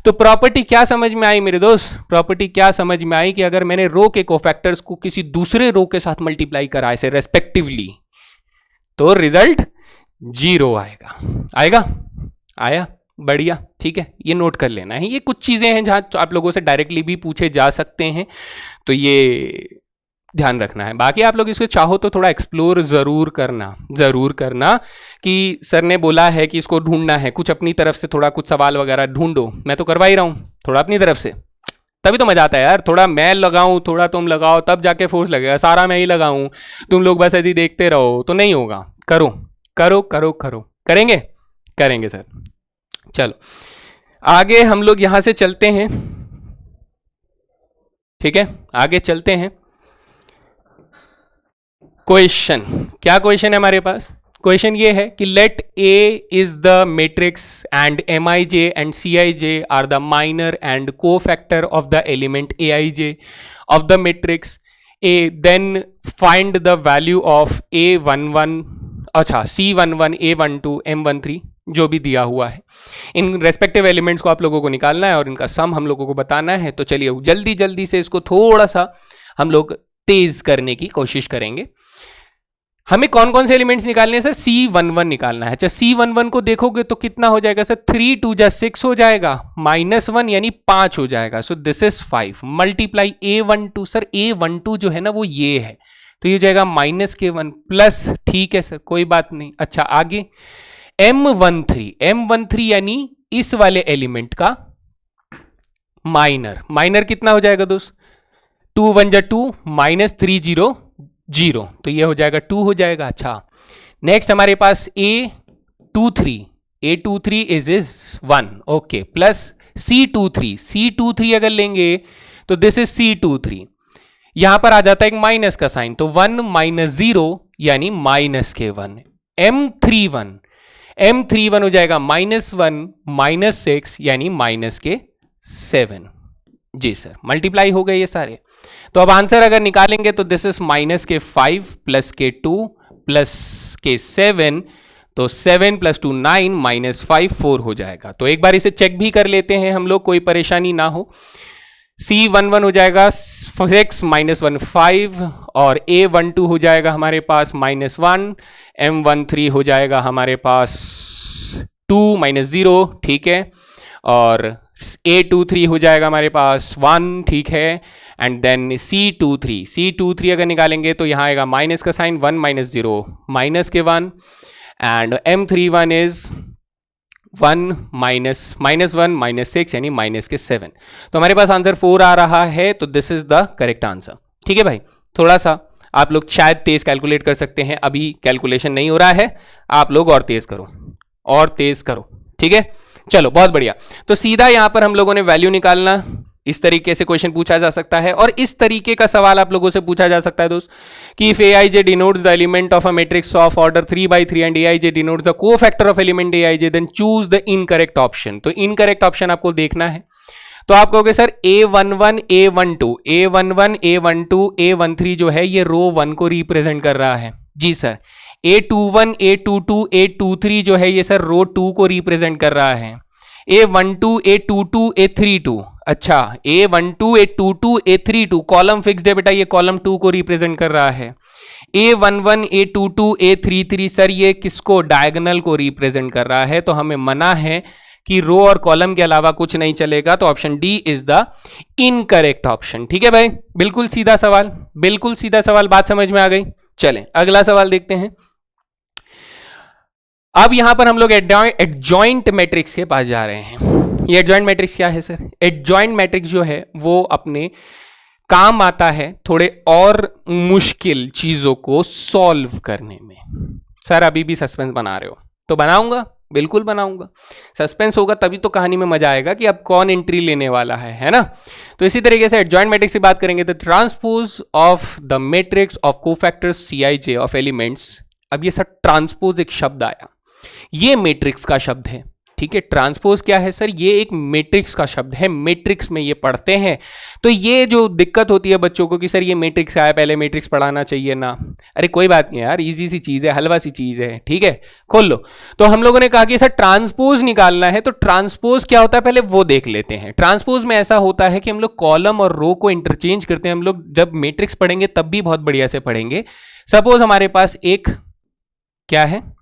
तो प्रॉपर्टी क्या समझ में आई मेरे दोस्त? प्रॉपर्टी क्या समझ में आई कि अगर मैंने रो के कोफैक्टर्स को किसी दूसरे रो के साथ मल्टीप्लाई करा ऐसे रेस्पेक्टिवली, तो रिजल्ट 0 आएगा। आया? बढ़िया, ठीक है, ये नोट कर लेना है। ये कुछ चीजें हैं जहां आप लोगों से डायरेक्टली भी पूछे जा सकते हैं, तो ये ध्यान रखना है। बाकी आप लोग इसको चाहो तो थोड़ा एक्सप्लोर जरूर करना कि सर ने बोला है कि इसको ढूंढना है, कुछ अपनी तरफ से थोड़ा कुछ सवाल वगैरह ढूंढो। मैं तो करवा ही रहा हूं थोड़ा अपनी तरफ से, तभी तो मजा आता है यार। थोड़ा मैं लगाऊं, थोड़ा तुम लगाओ, तब जाके फोर्स लगेगा। सारा मैं ही लगाऊं, तुम लोग बस ऐसे ही देखते रहो तो नहीं होगा। करो करो करो करो, करेंगे सर। चलो आगे हम लोग यहां से चलते हैं, ठीक है, आगे चलते हैं। क्वेश्चन, क्या क्वेश्चन है हमारे पास? क्वेश्चन ये है कि let A is the matrix and Mij and Cij are the minor and cofactor of the element Aij of the matrix A, then find the value of A11, अच्छा C11, A12, M13, जो भी दिया हुआ है। In respective elements को आप लोगों को निकालना है और इनका सम हम लोगों को बताना है। तो चलिए जल्दी जल्दी से इसको थोड़ा सा हम लोग तेज करने की कोशिश करेंगे। हमें कौन कौन से एलिमेंट्स निकालने हैं सर? C11 निकालना है। अच्छा, C11 को देखोगे तो कितना हो जाएगा सर? 3 2 जा 6 हो जाएगा, -1 यानी 5 हो जाएगा। So this is 5 multiply A12। Sir A12 जो है ना वो ये है, तो ये हो जाएगा -K1 प्लस, ठीक है सर कोई बात नहीं। अच्छा आगे M13 यानी इस वाले एलिमेंट का माइनर कितना हो जाएगा दोस्त? 2 1 जा 2 -3 0 0, तो ये हो जाएगा 2 हो जाएगा। अच्छा नेक्स्ट हमारे पास A23 is 1, okay, plus C23 अगर लेंगे तो दिस इज C23, यहां पर आ जाता है एक माइनस का साइन, तो 1 -0 यानी -K1। M31 हो जाएगा -1 -6 यानी -K7। जी सर, मल्टीप्लाई हो गए ये सारे। तो अब आंसर अगर निकालेंगे तो this is -K5 plus K2 plus K7, तो 7 + 2 9 -5 4 हो जाएगा। तो एक बार इसे चेक भी कर लेते हैं हम लोग, कोई परेशानी ना हो। C11 हो जाएगा 6 -1 5, और A12 हो जाएगा हमारे पास -1, M13 हो जाएगा हमारे पास 2 -0, ठीक है, और A23 हो जाएगा हमारे पास 1, ठीक है, एंड देन C23 अगर निकालेंगे तो यहाँ आएगा माइनस का sign, 1 -0 -K1, and M31 is 1 -1 -6 यानी -K7। तो हमारे पास आंसर 4 आ रहा है, तो this is the correct answer. ठीक है भाई, थोड़ा सा आप लोग शायद तेज कैलकुलेट कर सकते हैं, अभी कैलकुलेशन नहीं हो रहा है, आप लोग और तेज करो, ठीक है। चलो बहुत बढ़िया। तो सीधा यहां पर हम लोगों ने वैल्यू निकालना, इस तरीके से क्वेश्चन पूछा जा सकता है, और इस तरीके का सवाल आप लोगों से पूछा जा सकता है दोस्त कि if Aij denotes the element of a matrix of order 3/3 and Aij denotes the cofactor of element Aij, then choose the incorrect option। तो इनकरेक्ट ऑप्शन आपको देखना है, तो आप कहोगे सर A11 A12 A13 जो है ये रो 1 को रिप्रेजेंट कर रहा है। जी सर। A21 A22 A23 जो है ये सर रो 2 को रिप्रेजेंट कर रहा है। A12 A22 A32, अच्छा A12 A22 A32 column fixed है बेटा, ये कॉलम 2 को रिप्रेजेंट कर रहा है। A11 A22 A33 सर ये किसको? डायगोनल को रिप्रेजेंट कर रहा है। तो हमें मना है कि रो और कॉलम के अलावा कुछ नहीं चलेगा, तो option D is the incorrect option. ठीक है भाई, बिल्कुल सीधा सवाल, बात समझ में आ गई। चलें अगला सवाल देखते हैं। अब यहां पर हम लोग एडजॉइंट मैट्रिक्स के पास जा रहे हैं। ये एडजॉइंट मैट्रिक्स क्या है सर? एडजॉइंट मैट्रिक्स जो है वो अपने काम आता है थोड़े और मुश्किल चीजों को सॉल्व करने में। सर अभी भी सस्पेंस बना रहे हो? तो बनाऊंगा, बिल्कुल बनाऊंगा। सस्पेंस होगा तभी तो कहानी में मजा आएगा कि अब कौन एंट्री लेने वाला है ना। तो इसी तरीके से एडजॉइंट मैट्रिक्स की बात करेंगे तो transpose of the matrix of cofactors Cij of elements. अब ये सर ट्रांसपोज एक शब्द आया, ये मैट्रिक्स का शब्द है। ठीक है, ट्रांसपोज क्या है सर? ये एक मैट्रिक्स का शब्द है, मैट्रिक्स में ये पढ़ते हैं। तो ये जो दिक्कत होती है बच्चों को कि सर ये मैट्रिक्स आया, पहले मैट्रिक्स पढ़ाना चाहिए ना। अरे कोई बात नहीं यार, इजी सी चीज है, हलवा सी चीज है। ठीक है, खोल लो। तो हम लोगों ने कहा कि सर ट्रांसपोज निकालना है, तो ट्रांसपोज क्या होता है पहले वो देख लेते हैं। ट्रांसपोज में ऐसा होता है कि हम लोग कॉलम और रो को इंटरचेंज करते हैं। हम लोग जब मैट्रिक्स पढ़ेंगे तब भी बहुत बढ़िया से पढ़ेंगे। सपोज हमारे पास एक क्या है,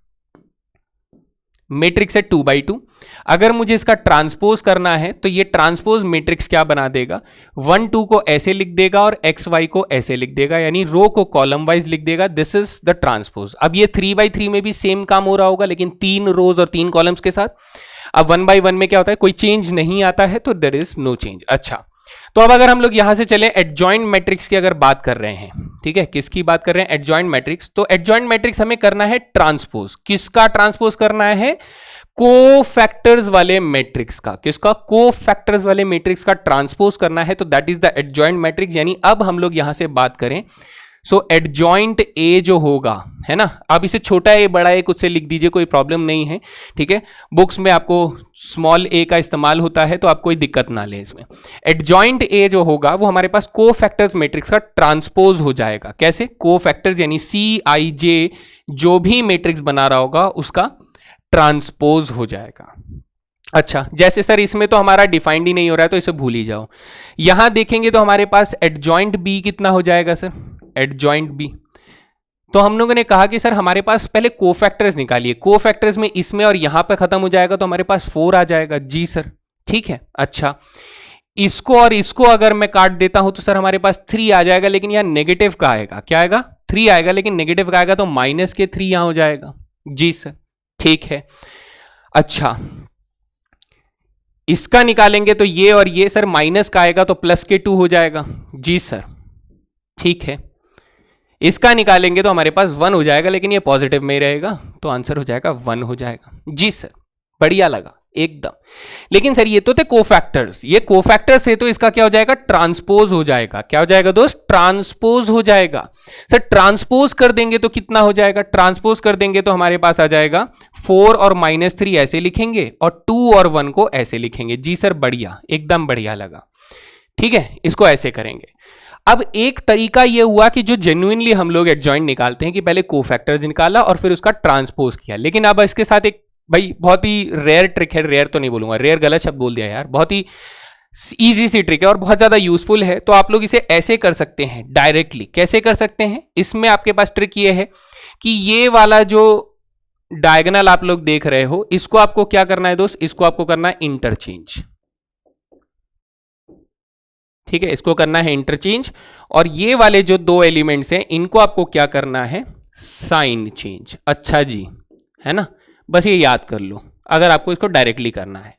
मैट्रिक्स है 2/2। अगर मुझे इसका ट्रांसपोज करना है तो ये ट्रांसपोज मैट्रिक्स क्या बना देगा, 1 2 को ऐसे लिख देगा और XY को ऐसे लिख देगा, यानी रो को कॉलम वाइज लिख देगा। This is the transpose. अब ये 3/3 में भी सेम काम हो रहा होगा, लेकिन 3 रोज और 3 कॉलम्स के साथ। अब 1/1 में क्या होता है, कोई चेंज नहीं आता है, तो देयर इज नो चेंज। अच्छा, तो अब अगर हम लोग यहां से चले एडजॉइंट मैट्रिक्स की अगर बात कर रहे हैं, ठीक है, किसकी बात कर रहे हैं? Adjoint matrix. तो एडजॉइंट मैट्रिक्स हमें करना है ट्रांसपोज। किसका ट्रांसपोज करना है? कोफैक्टर्स वाले मैट्रिक्स का। किसका? कोफैक्टर्स वाले मैट्रिक्स का ट्रांसपोज करना है, तो that is the adjoint matrix. यानी अब हम लोग यहां से बात करें, सो एडजॉइंट ए जो होगा, है ना, आप इसे छोटा ए बड़ा ए कुछ से लिख दीजिए, कोई प्रॉब्लम नहीं है। ठीक है, बुक्स में आपको स्मॉल ए का इस्तेमाल होता है, तो आप कोई दिक्कत ना ले इसमें। एडजॉइंट ए जो होगा वो हमारे पास कोफैक्टर्स मैट्रिक्स का ट्रांसपोज हो जाएगा। कैसे? कोफैक्टर्स यानी Cij जो भी मैट्रिक्स बना रहा होगा उसका ट्रांसपोज हो जाएगा। अच्छा, जैसे सर इसमें तो हमारा डिफाइंड ही नहीं हो रहा है, तो इसे भूल ही जाओ। यहां देखेंगे तो हमारे पास एडजॉइंट बी कितना हो जाएगा सर? Adjoint B. तो हम लोगों ने कहा कि सर हमारे पास पहले कोफैक्टर्स निकालिए, कोफैक्टर्स में इसमें और यहां पे खत्म हो जाएगा तो हमारे पास 4 आ जाएगा। जी सर ठीक है। अच्छा, इसको और इसको अगर मैं काट देता हूं तो सर हमारे पास 3 आ जाएगा, लेकिन यहां नेगेटिव का आएगा, क्या आएगा? 3 आएगा, लेकिन नेगेटिव का आएगा तो माइनस के 3 यहां हो जाएगा। जी सर ठीक है। अच्छा, इसका निकालेंगे तो ये और ये सर माइनस का आएगा तो प्लस के 2 हो जाएगा। जी सर ठीक है। इसका निकालेंगे तो हमारे पास 1 हो जाएगा, लेकिन ये पॉजिटिव में ही रहेगा तो आंसर हो जाएगा 1 हो जाएगा। जी सर बढ़िया लगा एकदम। लेकिन सर ये तो थे कोफैक्टर्स, ये कोफैक्टर्स है तो इसका क्या हो जाएगा? ट्रांसपोज हो जाएगा। क्या हो जाएगा दोस्त? ट्रांसपोज हो जाएगा। सर ट्रांसपोज कर देंगे तो कितना हो जाएगा? ट्रांसपोज कर देंगे तो हमारे पास आ जाएगा 4 और -3 ऐसे लिखेंगे और 2 और 1 को ऐसे लिखेंगे। जी सर बढ़िया, एकदम बढ़िया लगा। ठीक है, इसको ऐसे करेंगे। अब एक तरीका ये हुआ कि जो जेन्युइनली हम लोग एडजॉइंट निकालते हैं कि पहले कोफैक्टर्स निकाला और फिर उसका ट्रांसपोज किया, लेकिन अब इसके साथ एक भाई बहुत ही रेयर ट्रिक है, रेयर तो नहीं बोलूंगा, रेयर गलत शब्द बोल दिया यार, बहुत ही इजी सी ट्रिक है और बहुत ज्यादा यूजफुल है। तो आप लोग इसे ऐसे कर सकते हैं डायरेक्टली। कैसे कर सकते हैं? इसमें आपके पास ट्रिक ये है कि ये वाला जो डायगोनल आप लोग देख रहे हो, इसको आपको क्या करना है दोस्त? इसको आपको करना है इंटरचेंज। ठीक है, इसको करना है इंटरचेंज। और ये वाले जो 2 एलिमेंट्स हैं इनको आपको क्या करना है? Sign change. अच्छा जी, है ना, बस ये याद कर लो अगर आपको इसको डायरेक्टली करना है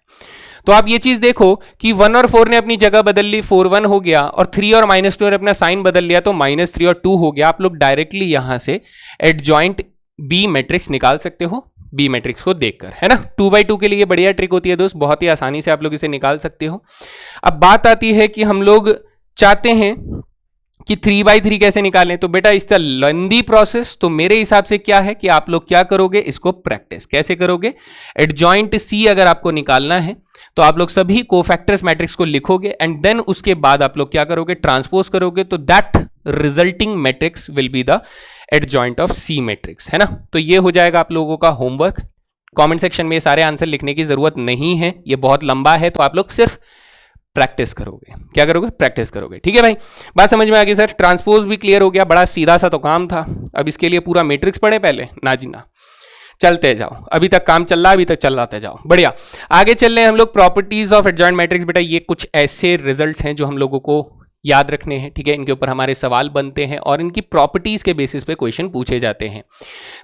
तो। आप ये चीज देखो कि 1 और 4 ने अपनी जगह बदल ली, 4 1 हो गया, और 3 और -2 ने अपना साइन बदल लिया तो -3 और 2 हो गया। आप लोग डायरेक्टली यहां से एडजॉइंट बी मैट्रिक्स निकाल सकते हो बी मैट्रिक्स को देखकर, है ना। 2x2 के लिए बढ़िया ट्रिक होती है दोस्त, बहुत ही आसानी से आप लोग इसे निकाल सकते हो। अब बात आती है कि हम लोग चाहते हैं कि 3x3 कैसे निकालें, तो बेटा इसका लेंदी प्रोसेस, तो मेरे हिसाब से क्या है कि आप लोग क्या करोगे? इसको प्रैक्टिस कैसे करोगे? एडजॉइंट सी अगर आपको निकालना है तो आप लोग सभी कोफैक्टर्स मैट्रिक्स को लिखोगे एंड देन उसके बाद आप लोग क्या करोगे? ट्रांसपोज करोगे, तो that resulting matrix will be the adjoint of C matrix, है ना। तो ये हो जाएगा आप लोगों का होमवर्क। कमेंट सेक्शन में ये सारे आंसर लिखने की जरूरत नहीं है, ये बहुत लंबा है, तो आप लोग सिर्फ प्रैक्टिस करोगे। क्या करोगे? प्रैक्टिस करोगे। ठीक है भाई, बात समझ में आ गई सर। ट्रांसपोज भी क्लियर हो गया, बड़ा सीधा सा तो काम था। अब इसके लिए पूरा मैट्रिक्स पढ़े पहले? ना जी ना, चलते जाओ, अभी तक काम चल रहा है, अभी तक चलाते जाओ। बढ़िया, आगे चल रहे हैं हम लोग। Properties of adjoint matrix. बेटा ये कुछ ऐसे रिजल्ट्स हैं जो हम लोगों को याद रखने हैं, ठीक है। इनके ऊपर हमारे सवाल बनते हैं और इनकी प्रॉपर्टीज के बेसिस पे क्वेश्चन पूछे जाते हैं।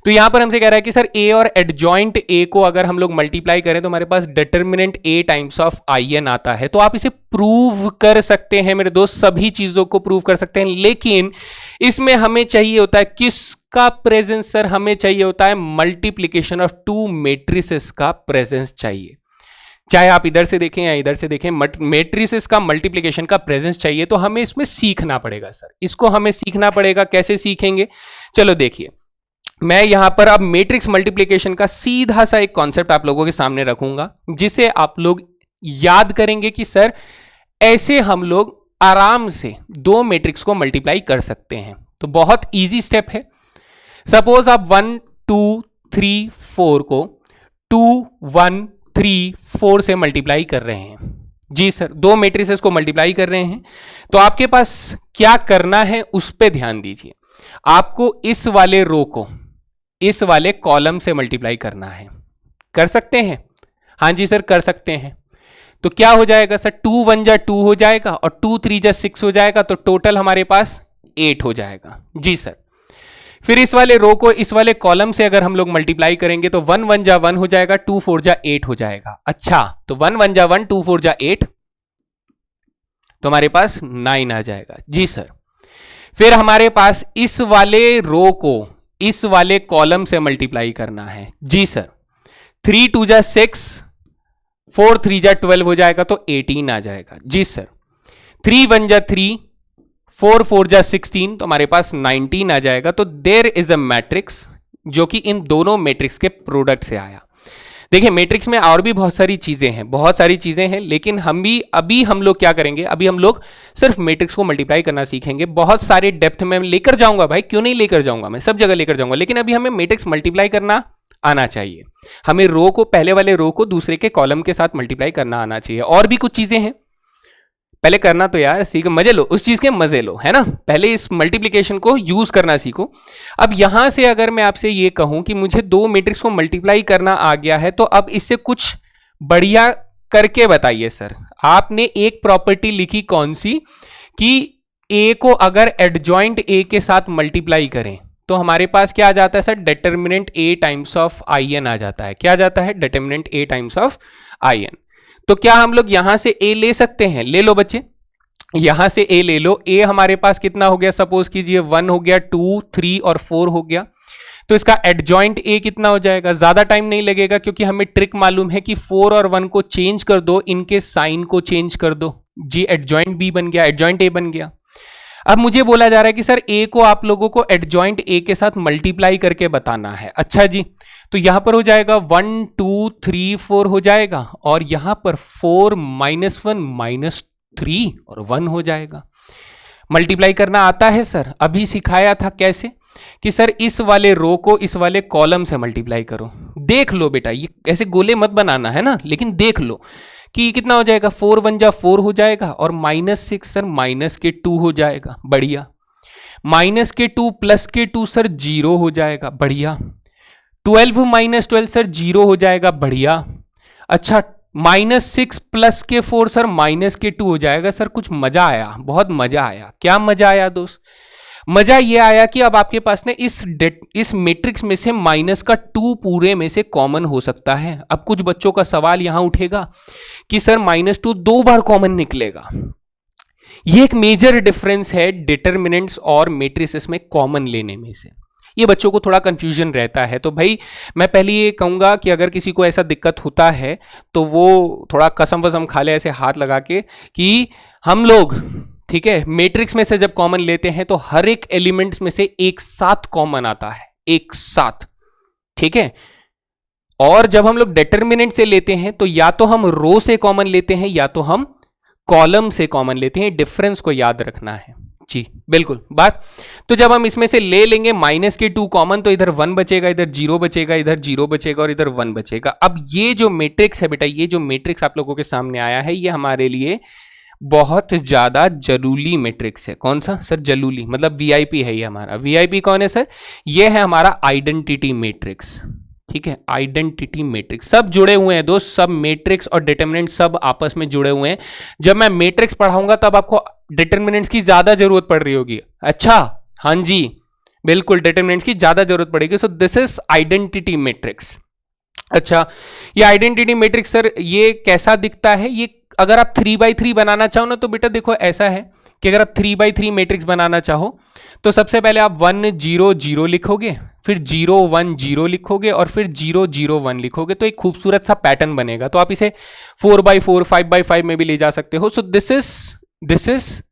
तो यहां पर हमसे कह रहा है कि सर ए और एडजॉइंट ए को अगर हम लोग मल्टीप्लाई करें तो हमारे पास determinant A times of I N आता है। तो आप इसे प्रूव कर सकते हैं मेरे दोस्त, सभी चीजों को प्रूव कर सकते हैं, लेकिन इसमें हमें चाहिए होता है किसका प्रेजेंस? सर हमें चाहिए होता है मल्टीप्लीकेशन ऑफ 2 मैट्रिसेस का प्रेजेंस चाहिए। चाहे आप इधर से देखें या इधर से देखें, मैट्रिसेस का मल्टीप्लिकेशन का प्रेजेंस चाहिए। तो हमें इसमें सीखना पड़ेगा सर, इसको हमें सीखना पड़ेगा। कैसे सीखेंगे? चलो देखिए, मैं यहां पर अब मैट्रिक्स मल्टीप्लिकेशन का सीधा सा एक कॉन्सेप्ट आप लोगों के सामने रखूंगा, जिसे आप लोग याद करेंगे कि सर ऐसे हम लोग आराम से 2 मैट्रिक्स को मल्टीप्लाई कर सकते हैं। तो बहुत ईजी स्टेप है। सपोज आप 1 2 3 4 को 2 1 3 4 से मल्टीप्लाई कर रहे हैं। जी सर, 2 मैट्रिसेस को मल्टीप्लाई कर रहे हैं, तो आपके पास क्या करना है उस पे ध्यान दीजिए। आपको इस वाले रो को इस वाले कॉलम से मल्टीप्लाई करना है। कर सकते हैं? हाँ जी सर कर सकते हैं। तो क्या हो जाएगा सर? 2 1 जा 2 हो जाएगा और 2 3 जा 6 हो जाएगा, तो टोटल हमारे पास 8 हो जाएगा। जी सर, फिर इस वाले रो को इस वाले कॉलम से अगर हम लोग मल्टीप्लाई करेंगे तो 1 1 जा 1 हो जाएगा, 2 4 जा 8 हो जाएगा। अच्छा, तो 1 1 जा 1, 2 4 जा 8, तो हमारे पास 9 आ जाएगा। जी सर, फिर हमारे पास इस वाले रो को इस वाले कॉलम से मल्टीप्लाई करना है। जी सर, 3 2 जा 6, 4 3 जा 12 हो जाएगा, तो 18 आ जाएगा। जी सर, 3 1 जा 3, 4 4 जा 16, तो हमारे पास 19 आ जाएगा। तो देयर इज अ मैट्रिक्स जो कि इन दोनों मैट्रिक्स के प्रोडक्ट से आया। देखिए मैट्रिक्स में और भी बहुत सारी चीजें हैं, लेकिन अभी हम लोग क्या करेंगे? अभी हम लोग सिर्फ मैट्रिक्स को मल्टीप्लाई करना सीखेंगे। बहुत सारे डेप्थ में लेकर जाऊंगा भाई, क्यों नहीं लेकर जाऊंगा, मैं सब जगह लेकर जाऊंगा, लेकिन अभी हमें मैट्रिक्स मल्टीप्लाई करना आना चाहिए। हमें रो को, पहले वाले रो को दूसरे के कॉलम के साथ मल्टीप्लाई करना आना चाहिए। और भी कुछ चीजें हैं, पहले करना तो यार सीखो, मजे लो उस चीज के, मजे लो, है ना। पहले इस मल्टीप्लिकेशन को यूज करना सीखो। अब यहां से अगर मैं आपसे ये कहूं कि मुझे दो मैट्रिक्स को मल्टीप्लाई करना आ गया है, तो अब इससे कुछ बढ़िया करके बताइए सर। आपने एक प्रॉपर्टी लिखी कौन सी, कि ए को अगर एडजॉइंट ए के साथ मल्टीप्लाई करें तो हमारे पास क्या आ जाता है sir, determinant A times of I N आ जाता है। क्या आ जाता है, determinant A times of I N. तो क्या हम लोग यहां से ए ले सकते हैं? ले लो बच्चे, यहां से ए ले लो। ए हमारे पास कितना हो गया, सपोज कीजिए 1 हो गया, 2, 3 और 4 हो गया। तो इसका एडजॉइंट ए कितना हो जाएगा? ज्यादा टाइम नहीं लगेगा, क्योंकि हमें ट्रिक मालूम है कि 4 और 1 को चेंज कर दो, इनके साइन को चेंज कर दो जी, एडजॉइंट बी बन गया, एडजॉइंट ए बन गया। अब मुझे बोला जा रहा है कि सर ए को आप लोगों को एडजॉइंट ए के साथ मल्टीप्लाई करके बताना है। अच्छा जी, तो यहां पर हो जाएगा 1 2 3 4 हो जाएगा, और यहां पर 4 -1 -3 और 1 हो जाएगा। मल्टीप्लाई करना आता है सर, अभी सिखाया था कैसे, कि सर इस वाले रो को इस वाले कॉलम से मल्टीप्लाई करो। देख लो बेटा, ये ऐसे गोले मत बनाना है ना, लेकिन देख लो कि कितना हो जाएगा, 4 1 जा 4 हो जाएगा, और -6 सर -2 हो जाएगा, बढ़िया। -2 +2 सर 0 हो जाएगा, बढ़िया। 12 -12 सर 0 हो जाएगा, बढ़िया। अच्छा, -6 +4 सर -2 हो जाएगा। सर कुछ मजा आया, बहुत मजा आया। क्या मजा आया दोस्त? मजा ये आया कि अब आपके पास ने इस मैट्रिक्स में से -2 पूरे में से कॉमन हो सकता है। अब कुछ बच्चों का सवाल यहां उठेगा कि सर -2 2 बार कॉमन निकलेगा। ये एक मेजर डिफरेंस है डिटरमिनेंट्स और मैट्रिसेस में कॉमन लेने में से। ये बच्चों को थोड़ा कंफ्यूजन रहता है। तो भाई मैं पहले ये कहूंगा कि अगर किसी को ऐसा दिक्कत होता है तो वो थोड़ा कसम वसम खा ले ऐसे हाथ लगा के, कि हम लोग, ठीक है, मैट्रिक्स में से जब कॉमन लेते हैं तो हर एक एलिमेंट्स में से एक साथ कॉमन आता है, एक साथ, ठीक है। और जब हम लोग डिटरमिनेंट से लेते हैं तो या तो हम रो से कॉमन लेते हैं या तो हम कॉलम से कॉमन लेते हैं। डिफरेंस को याद रखना है जी, बिल्कुल बात। तो जब हम इसमें से ले लेंगे -2 कॉमन, तो इधर 1 बचेगा, इधर 0 बचेगा, इधर 0 बचेगा और इधर 1 बचेगा। अब ये जो मैट्रिक्स है बेटा, ये जो मैट्रिक्स आप लोगों के सामने आया है, ये हमारे लिए बहुत ज्यादा जरूरी मैट्रिक्स है। कौन सा सर? जरूरी, मतलब वीआईपी है ये हमारा। वीआईपी कौन है सर? ये है हमारा आइडेंटिटी मैट्रिक्स, ठीक है। आइडेंटिटी मैट्रिक्स सब जुड़े हुए हैं दोस्त, सब मैट्रिक्स और डिटरमिनेंट सब आपस में जुड़े हुए हैं। जब मैं मैट्रिक्स पढ़ाऊंगा तब आपको डिटरमिनेंट्स की ज्यादा जरूरत पड़ रही होगी। अच्छा, हाँ जी, बिल्कुल डिटरमिनेंट्स की ज्यादा जरूरत पड़ेगी। So this is identity matrix. अच्छा, ये आइडेंटिटी मैट्रिक्स सर ये कैसा दिखता है? ये अगर आप 3x3 बनाना चाहो ना, तो बेटा देखो ऐसा है कि अगर आप 3x3 मैट्रिक्स बनाना चाहो तो सबसे पहले आप 1 0 0 लिखोगे, फिर 0 1 0 लिखोगे और फिर 0 0 1 लिखोगे, तो एक खूबसूरत सा पैटर्न बनेगा। तो आप इसे 4x4 5x5 में भी ले जा सकते हो। So this is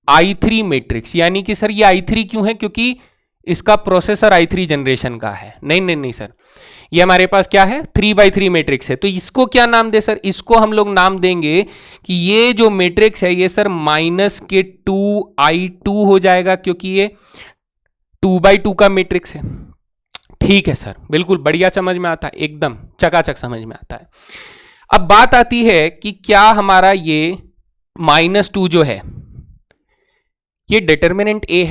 i3 matrix. यानी कि सर ये i3 क्यों है? क्योंकि इसका प्रोसेसर i3 जनरेशन का है। नहीं नहीं नहीं सर, ये हमारे पास क्या है? 3x3 मैट्रिक्स है। तो इसको क्या नाम दे सर? इसको हम लोग नाम देंगे कि ये जो मैट्रिक्स है ये सर -2i2 हो जाएगा, क्योंकि ये 2x2 का मैट्रिक्स है। ठीक है सर, बिल्कुल बढ़िया, समझ में आता है, एकदम चकाचक समझ में आता है। अब बात आती है कि क्या हमारा ये -2 जो है ये डिटरमिनेंट ए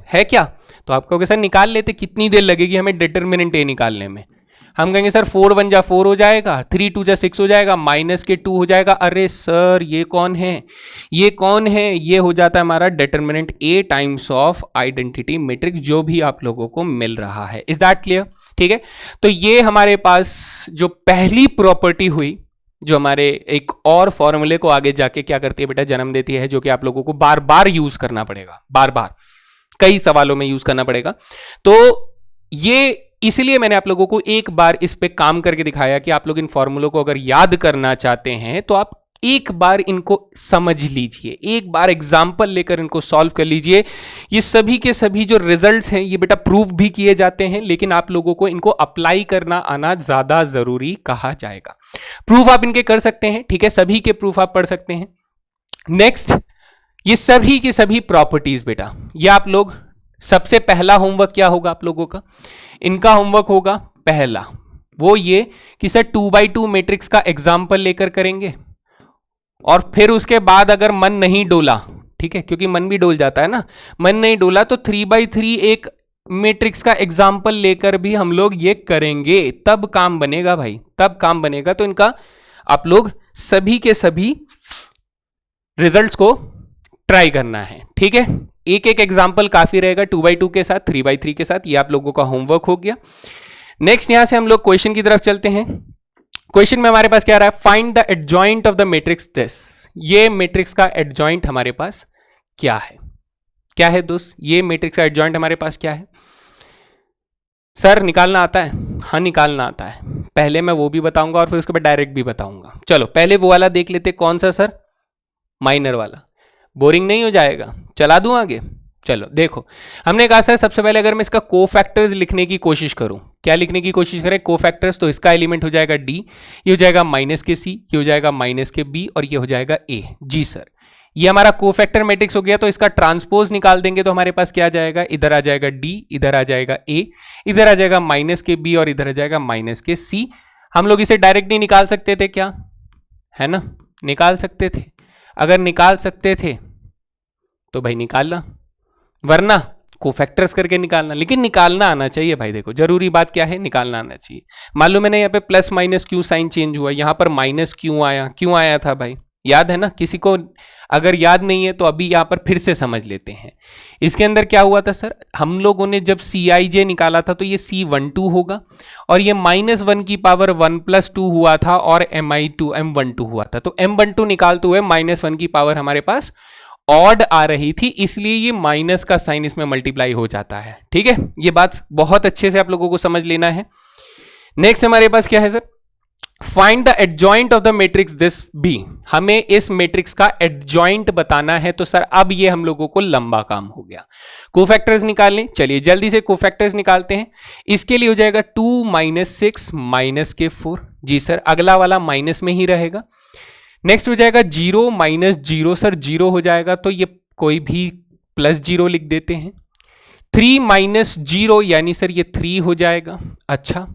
है क्या? तो आप कहोगे सर निकाल लेते, कितनी देर लगेगी हमें डिटरमिनेंट ए निकालने में? हम कहेंगे सर 4 1 जा 4 हो जाएगा, 3 2 जा 6 हो जाएगा, -2 हो जाएगा। अरे सर ये कौन है? ये कौन है? ये हो जाता है हमारा determinant A times of identity matrix, जो भी आप लोगों को मिल रहा है। Is that clear? ठीक है, तो ये हमारे पास जो पहली प्रॉपर्टी हुई, जो हमारे एक और फॉर्मूले को आगे जाके क्या करती है बेटा? जन्म देती है, जो कि आप लोगों को बार बार यूज करना पड़ेगा, बार बार कई सवालों में यूज करना पड़ेगा। तो ये इसलिए मैंने आप लोगों को एक बार इस पे काम करके दिखाया कि आप लोग इन फॉर्मूलों को अगर याद करना चाहते हैं तो आप एक बार इनको समझ लीजिए, एक बार एग्जाम्पल लेकर इनको सॉल्व कर लीजिए। ये सभी के सभी जो रिजल्ट्स हैं ये बेटा प्रूफ भी किए जाते हैं, लेकिन आप लोगों को इनको अप्लाई करना आना ज्यादा जरूरी कहा जाएगा। प्रूफ आप इनके कर सकते हैं, ठीक है, सभी के प्रूफ आप पढ़ सकते हैं। नेक्स्ट, ये सभी की सभी प्रॉपर्टीज बेटा, ये आप लोग, सबसे पहला होमवर्क क्या होगा आप लोगों का? इनका होमवर्क होगा पहला, वो ये कि सर 2x2 मैट्रिक्स का एग्जाम्पल लेकर करेंगे, और फिर उसके बाद अगर मन नहीं डोला, ठीक है, क्योंकि मन भी डोल जाता है ना, मन नहीं डोला तो 3/3 एक मैट्रिक्स का एग्जाम्पल लेकर भी हम लोग ये करेंगे, तब काम बनेगा भाई, तब काम बनेगा। तो इनका आप लोग सभी के सभी रिजल्ट्स को ट्राई करना है, ठीक है। एक एक एग्जाम्पल काफी रहेगा, 2/2 के साथ, 3/3 के साथ। ये आप लोगों का होमवर्क हो गया। नेक्स्ट यहां से हम लोग क्वेश्चन की तरफ चलते हैं। क्वेश्चन में हमारे पास क्या रहा है, find the adjoint of the matrix this. ये मैट्रिक्स का एडजॉइंट हमारे पास क्या है, क्या है दोस्त, ये मैट्रिक्स का एडजॉइंट हमारे पास क्या है। सर निकालना आता है, हाँ निकालना आता है। पहले मैं वो भी बताऊंगा और फिर उसके बाद डायरेक्ट भी बताऊंगा। चलो पहले वो वाला देख लेते, कौन सा सर, माइनर वाला। बोरिंग नहीं हो जाएगा, चला दूं आगे। चलो देखो, हमने कहा सर सबसे पहले अगर मैं इसका कोफैक्टर्स लिखने की कोशिश करूं, क्या लिखने की कोशिश करें, कोफैक्टर्स, तो इसका एलिमेंट हो जाएगा डी, ये हो जाएगा माइनस के सी, ये हो जाएगा माइनस के बी, और ये हो जाएगा ए। जी सर, ये हमारा कोफैक्टर मैट्रिक्स हो गया। तो इसका ट्रांसपोज निकाल देंगे तो हमारे पास क्या आ जाएगा, इधर आ जाएगा डी, इधर आ जाएगा ए, इधर आ जाएगा माइनस के बी, और इधर आ जाएगा माइनस के सी। हम लोग इसे डायरेक्ट नहीं निकाल सकते थे क्या, है ना, निकाल सकते थे। अगर निकाल सकते थे तो भाई निकालना, वरना कोफैक्टर्स करके निकालना, लेकिन निकालना आना चाहिए भाई। देखो जरूरी बात क्या है, निकालना आना चाहिए। मान लो मैंने यहाँ पे प्लस माइनस क्यों साइन चेंज हुआ, यहाँ पर माइनस क्यों आया था भाई, याद है ना, किसी को अगर याद नहीं है तो अभी यहाँ पर फिर से समझ लेते हैं। इसके अंदर क्या हुआ था सर, हम लोगों ने जब Cij निकाला था तो ये C12 होगा, और ये -1 की पावर 1 + 2 हुआ था, और M12 हुआ था। तो M12 निकालते हुए -1 की पावर हमारे पास ऑड आ रही थी, इसलिए ये माइनस का साइन इसमें मल्टीप्लाई हो जाता है, ठीक है। ये बात बहुत अच्छे से आप लोगों को समझ लेना है। नेक्स्ट हमारे पास क्या है sir, find the adjoint of the matrix this B. हमें इस मैट्रिक्स का एडजॉइंट बताना है। तो सर अब ये हम लोगों को लंबा काम हो गया, कोफैक्टर्स निकालने। चलिए जल्दी से कोफैक्टर्स निकालते हैं। इसके लिए हो जाएगा 2 - 6 - 4। जी सर, अगला वाला माइनस में ही रहेगा। नेक्स्ट हो जाएगा 0 - 0, सर 0 हो जाएगा तो ये कोई भी +0 लिख देते हैं। 3 - 0 यानी सर ये 3 हो जाएगा। अच्छा,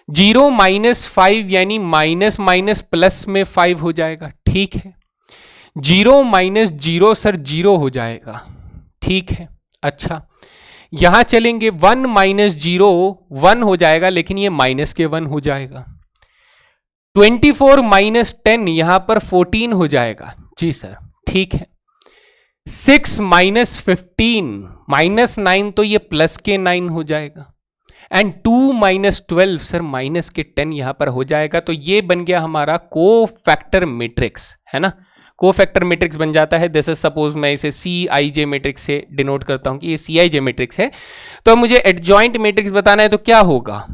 0 - 5 यानी माइनस माइनस प्लस में 5 हो जाएगा, ठीक है। 0 - 0 सर 0 हो जाएगा, ठीक है। अच्छा, यहां चलेंगे 1 - 0 1 हो जाएगा, लेकिन ये माइनस के 1 हो जाएगा। 24 - 10 यहां पर 14 हो जाएगा। जी सर, ठीक है। 6 - 15 -9 तो ये प्लस के 9 हो जाएगा। एंड 2 - 12 सर माइनस के 10 यहां पर हो जाएगा। तो ये बन गया हमारा कोफैक्टर मैट्रिक्स, है ना, कोफैक्टर मैट्रिक्स बन जाता है। दिस इज सपोज मैं इसे Cij मैट्रिक्स से डिनोट करता हूं कि ये Cij मैट्रिक्स है। तो अब मुझे एडजॉइंट मैट्रिक्स बताना है, तो क्या होगा,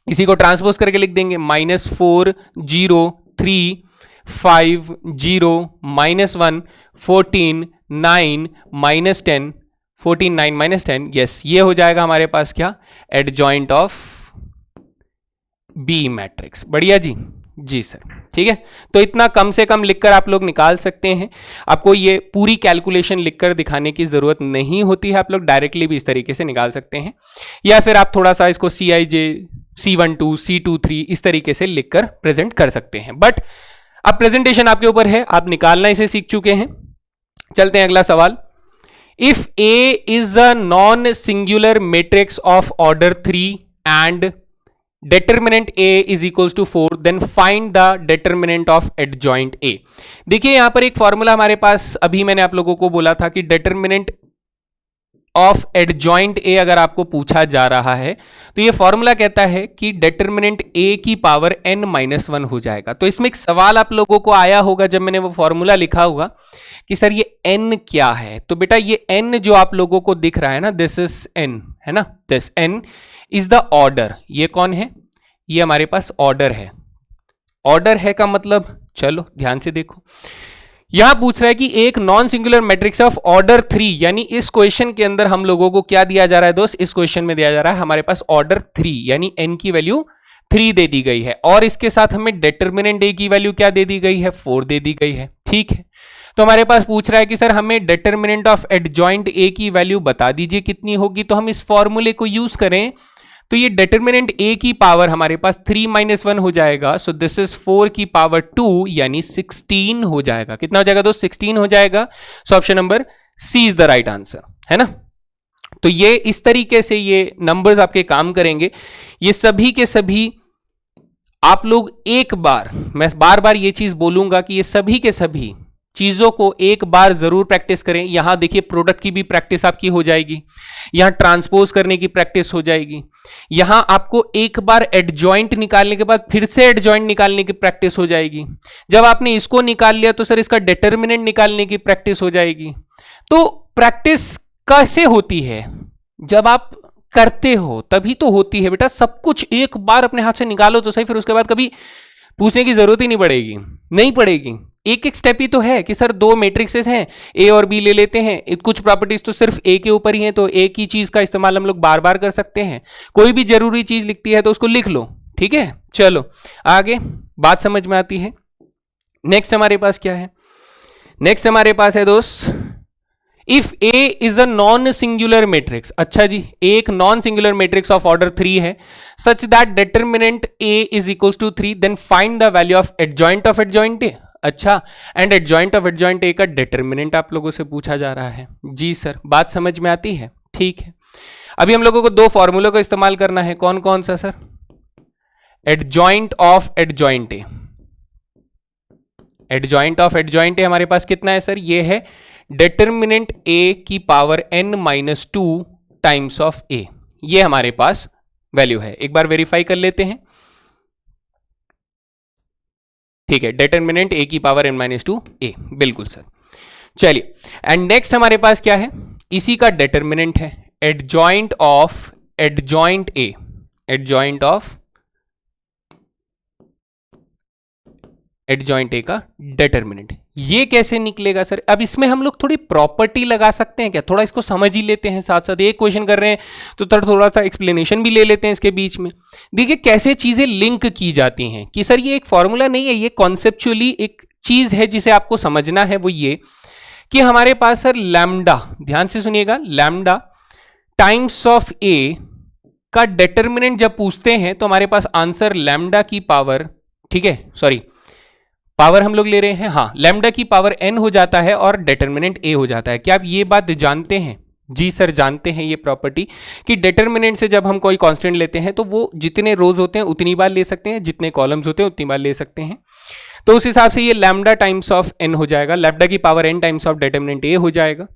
इसी को ट्रांसपोज करके लिख देंगे, -4 0 3 5 0 -1 14 9 -10 14 9 -10। यस, ये हो जाएगा हमारे पास क्या, एडजॉइंट ऑफ बी मैट्रिक्स। बढ़िया जी, जी सर, ठीक है। तो इतना कम से कम लिखकर आप लोग निकाल सकते हैं। आपको ये पूरी कैलकुलेशन लिखकर दिखाने की जरूरत नहीं होती है, आप लोग डायरेक्टली भी इस तरीके से निकाल सकते हैं, या फिर आप थोड़ा सा इसको Cij C12 C23 इस तरीके से लिखकर प्रेजेंट कर सकते हैं। बट अब प्रेजेंटेशन आपके ऊपर है, आप निकालना इसे सीख चुके हैं। चलते हैं अगला सवाल। If A is a non singular matrix of order 3 and determinant A is equals to 4, then find the determinant of adjoint A। देखिए यहां पर एक फॉर्मूला हमारे पास, अभी मैंने आप लोगों को बोला था कि determinant ऑफ एडजॉइंट A अगर आपको पूछा जा रहा है तो ये फॉर्मूला कहता है कि determinant A की पावर n-1 हो जाएगा। तो इसमें एक सवाल आप लोगों को आया होगा जब मैंने वो फॉर्मूला लिखा होगा कि सर ये n क्या है। तो बेटा ये n जो आप लोगों को दिख रहा है ना, दिस इज n, है ना, this n is the order. ये कौन है, ये हमारे पास ऑर्डर है। ऑर्डर है का मतलब, चलो ध्यान से देखो, यहां पूछ रहा है कि एक non singular matrix of order 3, यानी इस क्वेश्चन के अंदर हम लोगों को क्या दिया जा रहा है दोस्त, इस क्वेश्चन में दिया जा रहा है हमारे पास ऑर्डर 3, यानी n की वैल्यू 3 दे दी गई है, और इसके साथ हमें डिटरमिनेंट A की वैल्यू क्या दे दी गई है, 4 दे दी गई है, ठीक है। तो हमारे पास पूछ रहा है कि सर हमें डिटरमिनेंट ऑफ एडजॉइंट A की वैल्यू बता दीजिए कितनी होगी। तो हम इस फॉर्मूले को यूज करें तो ये डिटर्मिनेंट ए की पावर हमारे पास 3 - 1 हो जाएगा, सो दिस इज 4 की पावर 2 यानी 16 हो जाएगा। कितना हो जाएगा दोस्त? 16 हो जाएगा। So option number C is the right answer, है ना। तो ये इस तरीके से ये नंबर्स आपके काम करेंगे। ये सभी के सभी आप लोग एक बार, मैं बार बार ये चीज बोलूंगा कि ये सभी के सभी चीजों को एक बार जरूर प्रैक्टिस करें। यहां देखिए प्रोडक्ट की भी प्रैक्टिस आपकी हो जाएगी, यहां ट्रांसपोज करने की प्रैक्टिस हो जाएगी, यहां आपको एक बार एडजॉइंट निकालने के बाद फिर से एडजॉइंट निकालने की प्रैक्टिस हो जाएगी। जब आपने इसको निकाल लिया तो सर इसका डिटर्मिनेंट निकालने की प्रैक्टिस हो जाएगी। तो प्रैक्टिस कैसे होती है? जब आप करते हो तभी तो होती है बेटा। सब कुछ एक बार अपने हाथ से निकालो तो सही, फिर उसके बाद कभी पूछने की जरूरत ही नहीं पड़ेगी, नहीं पड़ेगी। एक एक स्टेप ही तो है कि सर दो मैट्रिक्सेस हैं, ए और बी ले लेते हैं, कुछ प्रॉपर्टीज तो सिर्फ ए के ऊपर ही हैं, तो एक ही चीज का इस्तेमाल हम लोग बार बार कर सकते हैं। कोई भी जरूरी चीज लिखती है तो उसको लिख लो, ठीक है। चलो आगे बात समझ में आती है। नेक्स्ट हमारे पास क्या है? नेक्स्ट हमारे पास है दोस्त, if A is a non singular matrix. अच्छा जी, एक non singular matrix of order 3 है, such that determinant A is equals to 3, then find the value of adjoint of adjoint A. अच्छा, and adjoint of adjoint A का determinant आप लोगों से पूछा जा रहा है। जी सर, बात समझ में आती है, ठीक है। अभी हम लोगों को दो फॉर्मूलों का इस्तेमाल करना है। कौन कौन सा sir? Adjoint of adjoint A. Adjoint of adjoint ए हमारे पास कितना है सर? ये है डिटर्मिनेंट ए की पावर n-2 टाइम्स ऑफ ए। ये हमारे पास वैल्यू है। एक बार वेरीफाई कर लेते हैं, ठीक है। डिटर्मिनेंट ए की पावर n-2 ए, बिल्कुल सर। चलिए, एंड नेक्स्ट हमारे पास क्या है? इसी का डिटर्मिनेंट है adjoint of adjoint A. Adjoint of adjoint A का डिटर्मिनेंट ये कैसे निकलेगा सर? अब इसमें हम लोग थोड़ी प्रॉपर्टी लगा सकते हैं क्या? थोड़ा इसको समझ ही लेते हैं, साथ साथ एक क्वेश्चन कर रहे हैं तो थोड़ा सा एक्सप्लेनेशन भी ले लेते हैं इसके बीच में। देखिए कैसे चीजें लिंक की जाती हैं कि सर ये एक फॉर्मूला नहीं है, ये कॉन्सेप्चुअली एक चीज है जिसे आपको समझना है। वो ये कि हमारे पास सर लैम्डा, ध्यान से सुनिएगा, लैम्डा टाइम्स ऑफ ए का डिटर्मिनेंट जब पूछते हैं तो हमारे पास आंसर लैम्डा की पावर, ठीक है, सॉरी पावर हम लोग ले रहे हैं, हाँ, लैम्डा की पावर n हो जाता है और डिटर्मिनेंट a हो जाता है। क्या आप ये बात जानते हैं? जी सर, जानते हैं ये प्रॉपर्टी कि डिटर्मिनेंट से जब हम कोई कांस्टेंट लेते हैं तो वो जितने रोज होते हैं उतनी बार ले सकते हैं, जितने कॉलम्स होते हैं उतनी बार ले सकते हैं। तो उस हिसाब से ये लैम्डा टाइम्स ऑफ n हो जाएगा, लैम्डा की power n times of determinant a हो जाएगा।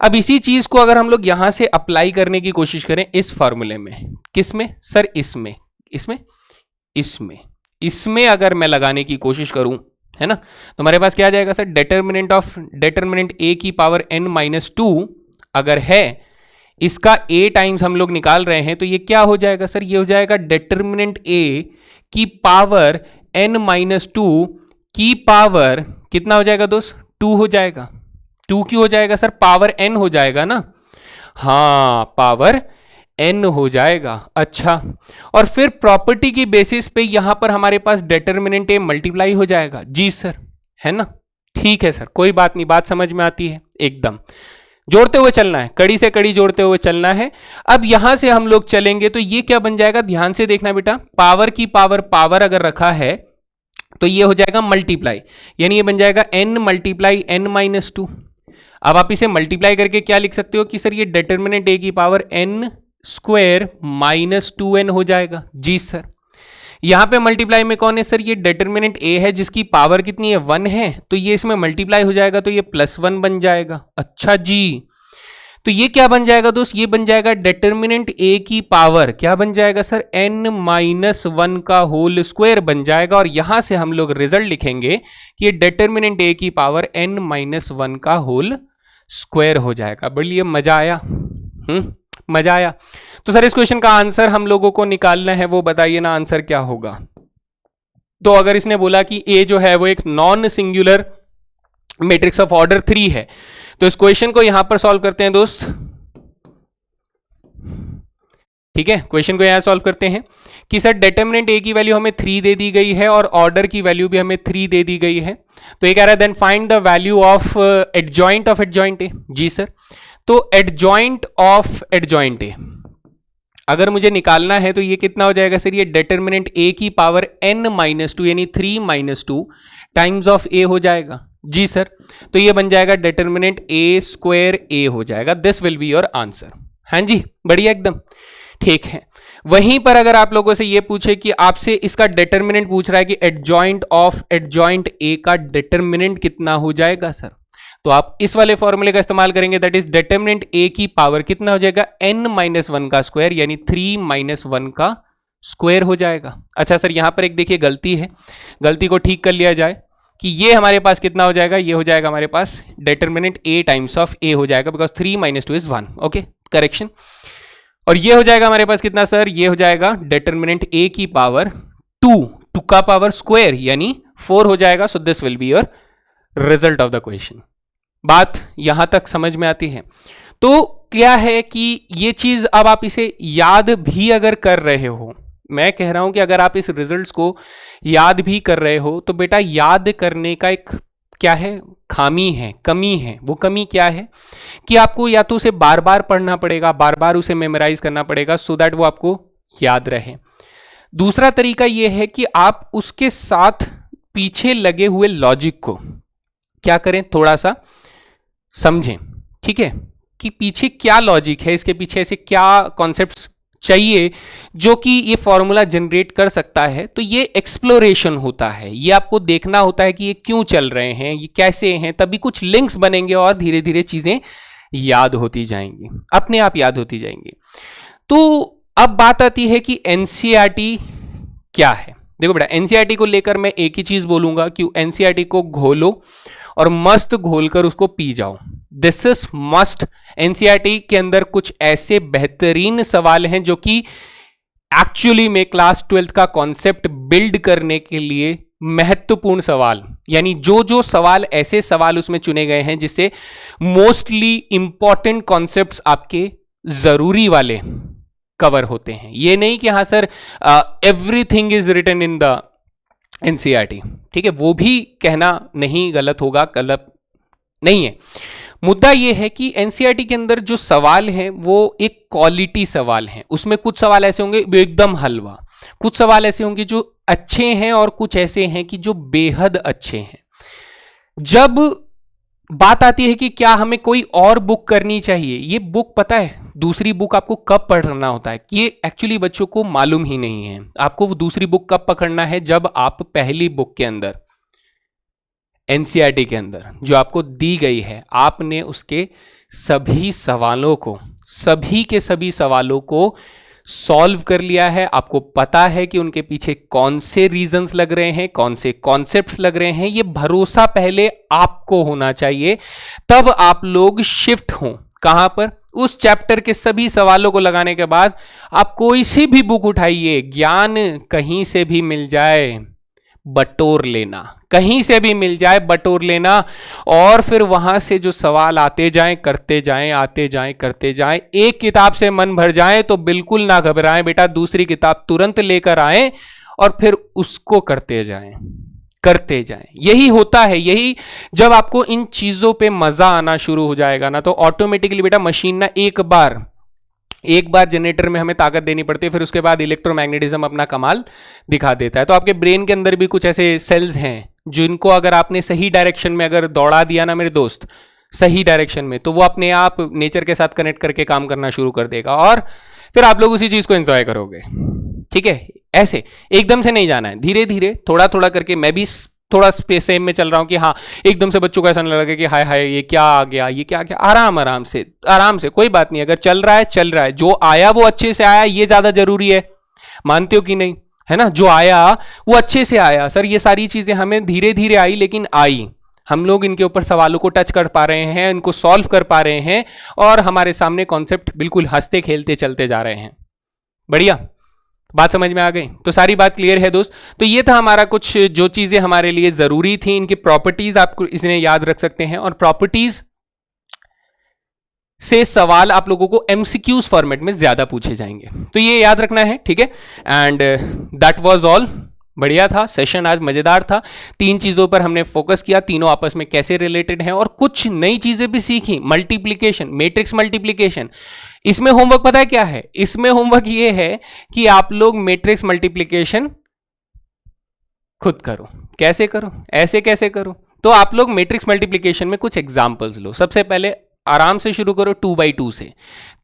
अब इसी चीज को अगर हम लोग यहां से अप्लाई करने की कोशिश करें इस फॉर्मूले में, किस में सर? इसमें, इसमें, इसमें, इसमें अगर मैं लगाने की कोशिश करूं, है ना, तो हमारे पास क्या आ जाएगा सर? डिटर्मिनेंट a की पावर n-2 अगर है, इसका a टाइम्स हम लोग निकाल रहे हैं, तो ये क्या हो जाएगा सर? ये हो जाएगा डिटर्मिनेंट a की पावर n-2 की पावर कितना हो जाएगा दोस्त? 2 हो जाएगा। 2 क्यों हो जाएगा सर? पावर n हो जाएगा ना, हाँ, पावर n हो जाएगा। अच्छा, और फिर प्रॉपर्टी की बेसिस पे यहां पर हमारे पास डिटर्मिनेंट a मल्टीप्लाई हो जाएगा। जी सर, है ना, ठीक है सर, कोई बात नहीं, बात समझ में आती है एकदम। जोड़ते हुए चलना है, कड़ी से कड़ी जोड़ते हुए चलना है। अब यहां से हम लोग चलेंगे तो ये क्या बन जाएगा? ध्यान से देखना बेटा, पावर की पावर अगर रखा है तो ये हो जाएगा मल्टीप्लाई, यानी ये बन जाएगा n मल्टीप्लाई n-2। अब आप इसे मल्टीप्लाई करके क्या लिख सकते हो कि सर ये डिटर्मिनेंट a की पावर n स्क्वायर -2n हो जाएगा। जी सर, यहां पे मल्टीप्लाई में कौन है सर? ये डिटर्मिनेंट a है जिसकी पावर कितनी है? 1 है, तो ये इसमें मल्टीप्लाई हो जाएगा तो ये +1 बन जाएगा। अच्छा जी, तो ये क्या बन जाएगा दोस्त? ये बन जाएगा डिटर्मिनेंट a की पावर, क्या बन जाएगा सर? n-1 का होल स्क्वायर बन जाएगा। और यहां से हम लोग रिजल्ट लिखेंगे कि ये डिटर्मिनेंट a की पावर n-1 का होल स्क्वायर हो जाएगा। बढ़िया, मजा आया? मजा आया? तो सर इस क्वेश्चन का आंसर हम लोगों को निकालना है, वो बताइए ना, आंसर क्या होगा? तो अगर इसने बोला कि ए जो है वो एक non singular matrix of order 3 है, तो इस क्वेश्चन को यहां पर सॉल्व करते हैं दोस्त, ठीक है। क्वेश्चन को यहां सॉल्व करते हैं कि सर डिटर्मिनेंट ए की वैल्यू हमें 3 दे दी गई है और ऑर्डर की वैल्यू भी हमें 3 दे दी गई है। तो ये कह रहा है then find the value of adjoint A. जी सर, तो एडजॉइंट ऑफ एडजॉइंट ए, अगर मुझे निकालना है तो ये कितना हो जाएगा सर, ये डिटर्मिनेंट a की पावर n-2 यानी 3-2 टाइम्स ऑफ a हो जाएगा। जी सर, तो ये बन जाएगा डिटर्मिनेंट a² a हो जाएगा। This will be your answer. हाँ जी, बढ़िया एकदम ठीक है। वहीं पर अगर आप लोगों से ये पूछे कि आपसे इसका डिटर्मिनेंट पूछ रहा है कि एडजॉइंट ऑफ एडजॉइंट a का डिटर्मिनेंट कितना हो जाएगा सर, तो आप इस वाले फॉर्मूले का इस्तेमाल करेंगे, दैट इज डिटर्मिनेंट a की पावर कितना हो जाएगा, n-1 का स्क्वायर यानी 3-1 का स्क्वायर हो जाएगा। अच्छा सर, यहां पर एक देखिए गलती है, गलती को ठीक कर लिया जाए कि ये हमारे पास कितना हो जाएगा, ये हो जाएगा हमारे पास determinant a times of a हो जाएगा, बिकॉज 3-2 इज 1। Okay, correction. और ये हो जाएगा हमारे पास कितना सर, ये हो जाएगा डिटर्मिनेंट a की पावर 2 का पावर स्क्वायर यानी 4 हो जाएगा। So this will be your result of the question. बात यहां तक समझ में आती है? तो क्या है कि ये चीज अब आप इसे याद भी अगर कर रहे हो, मैं कह रहा हूं कि अगर आप इस रिजल्ट्स को याद भी कर रहे हो तो बेटा याद करने का एक क्या है, खामी है, कमी है। वो कमी क्या है कि आपको या तो उसे बार बार पढ़ना पड़ेगा, बार बार उसे मेमोराइज करना पड़ेगा सो दैट वो आपको याद रहे। दूसरा तरीका ये है कि आप उसके साथ पीछे लगे हुए लॉजिक को क्या करें, थोड़ा सा समझें, ठीक है, कि पीछे क्या लॉजिक है, इसके पीछे ऐसे क्या कॉन्सेप्ट्स चाहिए जो कि ये फॉर्मूला जनरेट कर सकता है। तो ये एक्सप्लोरेशन होता है, ये आपको देखना होता है कि ये क्यों चल रहे हैं, ये कैसे हैं, तभी कुछ लिंक्स बनेंगे और धीरे धीरे चीजें याद होती जाएंगी, अपने आप याद होती जाएंगी। तो अब बात आती है कि एनसीईआरटी क्या है। देखो बेटा, एनसीईआरटी को लेकर मैं एक ही चीज बोलूंगा कि एनसीईआरटी को घोलो और मस्त घोलकर उसको पी जाओ। This is must. एनसीईआरटी के अंदर कुछ ऐसे बेहतरीन सवाल हैं जो कि एक्चुअली में क्लास 12th का कॉन्सेप्ट बिल्ड करने के लिए महत्वपूर्ण सवाल, यानी जो जो सवाल ऐसे सवाल उसमें चुने गए हैं जिससे मोस्टली इंपॉर्टेंट कॉन्सेप्ट्स आपके जरूरी वाले कवर होते हैं। ये नहीं कि हाँ sir everything is written in the NCERT, ठीक है, वो भी कहना नहीं, गलत होगा, गलत नहीं है। मुद्दा ये है कि एनसीईआरटी के अंदर जो सवाल हैं वो एक क्वालिटी सवाल हैं। उसमें कुछ सवाल ऐसे होंगे एकदम हलवा, कुछ सवाल ऐसे होंगे जो अच्छे हैं और कुछ ऐसे हैं कि जो बेहद अच्छे हैं। जब बात आती है कि क्या हमें कोई और बुक करनी चाहिए, ये बुक पता है दूसरी बुक आपको कब पढ़ना होता है, ये एक्चुअली बच्चों को मालूम ही नहीं है। आपको वो दूसरी बुक कब पकड़ना है, जब आप पहली बुक के अंदर एनसीईआरटी के अंदर जो आपको दी गई है, आपने उसके सभी सवालों को, सभी के सभी सवालों को सॉल्व कर लिया है। आपको पता है कि उनके पीछे कौन से रीजंस लग रहे हैं, कौन से कॉन्सेप्ट्स लग रहे हैं। ये भरोसा पहले आपको होना चाहिए, तब आप लोग शिफ्ट हों कहां पर, उस चैप्टर के सभी सवालों को लगाने के बाद आप कोई सी भी बुक उठाइए, ज्ञान कहीं से भी मिल जाए बटोर लेना, कहीं से भी मिल जाए बटोर लेना, और फिर वहां से जो सवाल आते जाएं करते जाएं, आते जाएं करते जाएं। एक किताब से मन भर जाए तो बिल्कुल ना घबराएं बेटा, दूसरी किताब तुरंत लेकर आएं और फिर उसको करते जाएं, करते जाएं। यही होता है, यही जब आपको इन चीजों पे मजा आना शुरू हो जाएगा ना, तो ऑटोमेटिकली बेटा मशीन ना एक बार जनरेटर में हमें ताकत देनी पड़ती है, फिर उसके बाद इलेक्ट्रोमैग्नेटिज्म अपना कमाल दिखा देता है। तो आपके ब्रेन के अंदर भी कुछ ऐसे सेल्स हैं जिनको अगर आपने सही डायरेक्शन में अगर दौड़ा दिया ना मेरे दोस्त, सही डायरेक्शन में, तो वो अपने आप नेचर के साथ कनेक्ट करके काम करना शुरू कर देगा और फिर आप लोग उसी चीज को एंजॉय करोगे। ठीक है, ऐसे एकदम से नहीं जाना है, धीरे धीरे थोड़ा थोड़ा करके। मैं भी थोड़ा स्पेस सेम में चल रहा हूं कि हाँ एकदम से बच्चों को ऐसा नहीं लगे कि हाय हाय ये क्या आ गया, ये क्या आ गया। आराम से कोई बात नहीं, अगर चल रहा है चल रहा है, जो आया वो अच्छे से आया, ये ज्यादा जरूरी है। मानते हो कि नहीं, है ना, जो आया वो अच्छे से आया। सर ये सारी चीजें हमें धीरे धीरे आई, लेकिन आई, हम लोग इनके ऊपर सवालों को टच कर पा रहे हैं, इनको सॉल्व कर पा रहे हैं और हमारे सामने कॉन्सेप्ट बिल्कुल हंसते खेलते चलते जा रहे हैं। बढ़िया, बात समझ में आ गई? तो सारी बात क्लियर है दोस्त। तो ये था हमारा कुछ जो चीजें हमारे लिए जरूरी थी, इनकी प्रॉपर्टीज आपको इसने याद रख सकते हैं, और प्रॉपर्टीज से सवाल आप लोगों को एमसीक्यूज फॉर्मेट में ज्यादा पूछे जाएंगे, तो ये याद रखना है, ठीक है। And that was all. बढ़िया था सेशन, आज मजेदार था। 3 चीजों पर हमने फोकस किया, तीनों आपस में कैसे रिलेटेड हैं, और कुछ नई चीजें भी सीखी। मल्टीप्लीकेशन, मैट्रिक्स मल्टीप्लीकेशन, इसमें होमवर्क पता है क्या है? इसमें होमवर्क ये है कि आप लोग मैट्रिक्स मल्टीप्लिकेशन खुद करो। कैसे करो? ऐसे कैसे करो? तो आप लोग मैट्रिक्स मल्टीप्लिकेशन में कुछ एग्जांपल्स लो। सबसे पहले आराम से शुरू करो 2/2 से,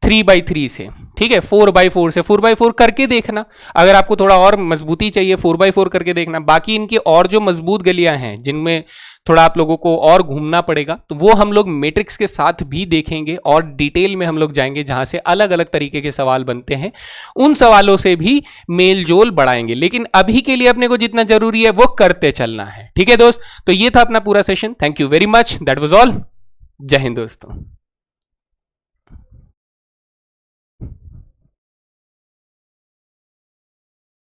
3/3 से, ठीक है, 4/4 से। 4/4 करके देखना, अगर आपको थोड़ा और मजबूती चाहिए 4/4 करके देखना। बाकी इनके और जो मजबूत गलियां हैं जिनमें थोड़ा आप लोगों को और घूमना पड़ेगा, तो वो हम लोग मैट्रिक्स के साथ भी देखेंगे और डिटेल में हम लोग जाएंगे, जहां से अलग अलग तरीके के सवाल बनते हैं, उन सवालों से भी मेल जोल बढ़ाएंगे। लेकिन अभी के लिए अपने को जितना जरूरी है वो करते चलना है, ठीक है दोस्त। तो ये था अपना पूरा session. Thank you very much, that was all. जय हिंद दोस्तों।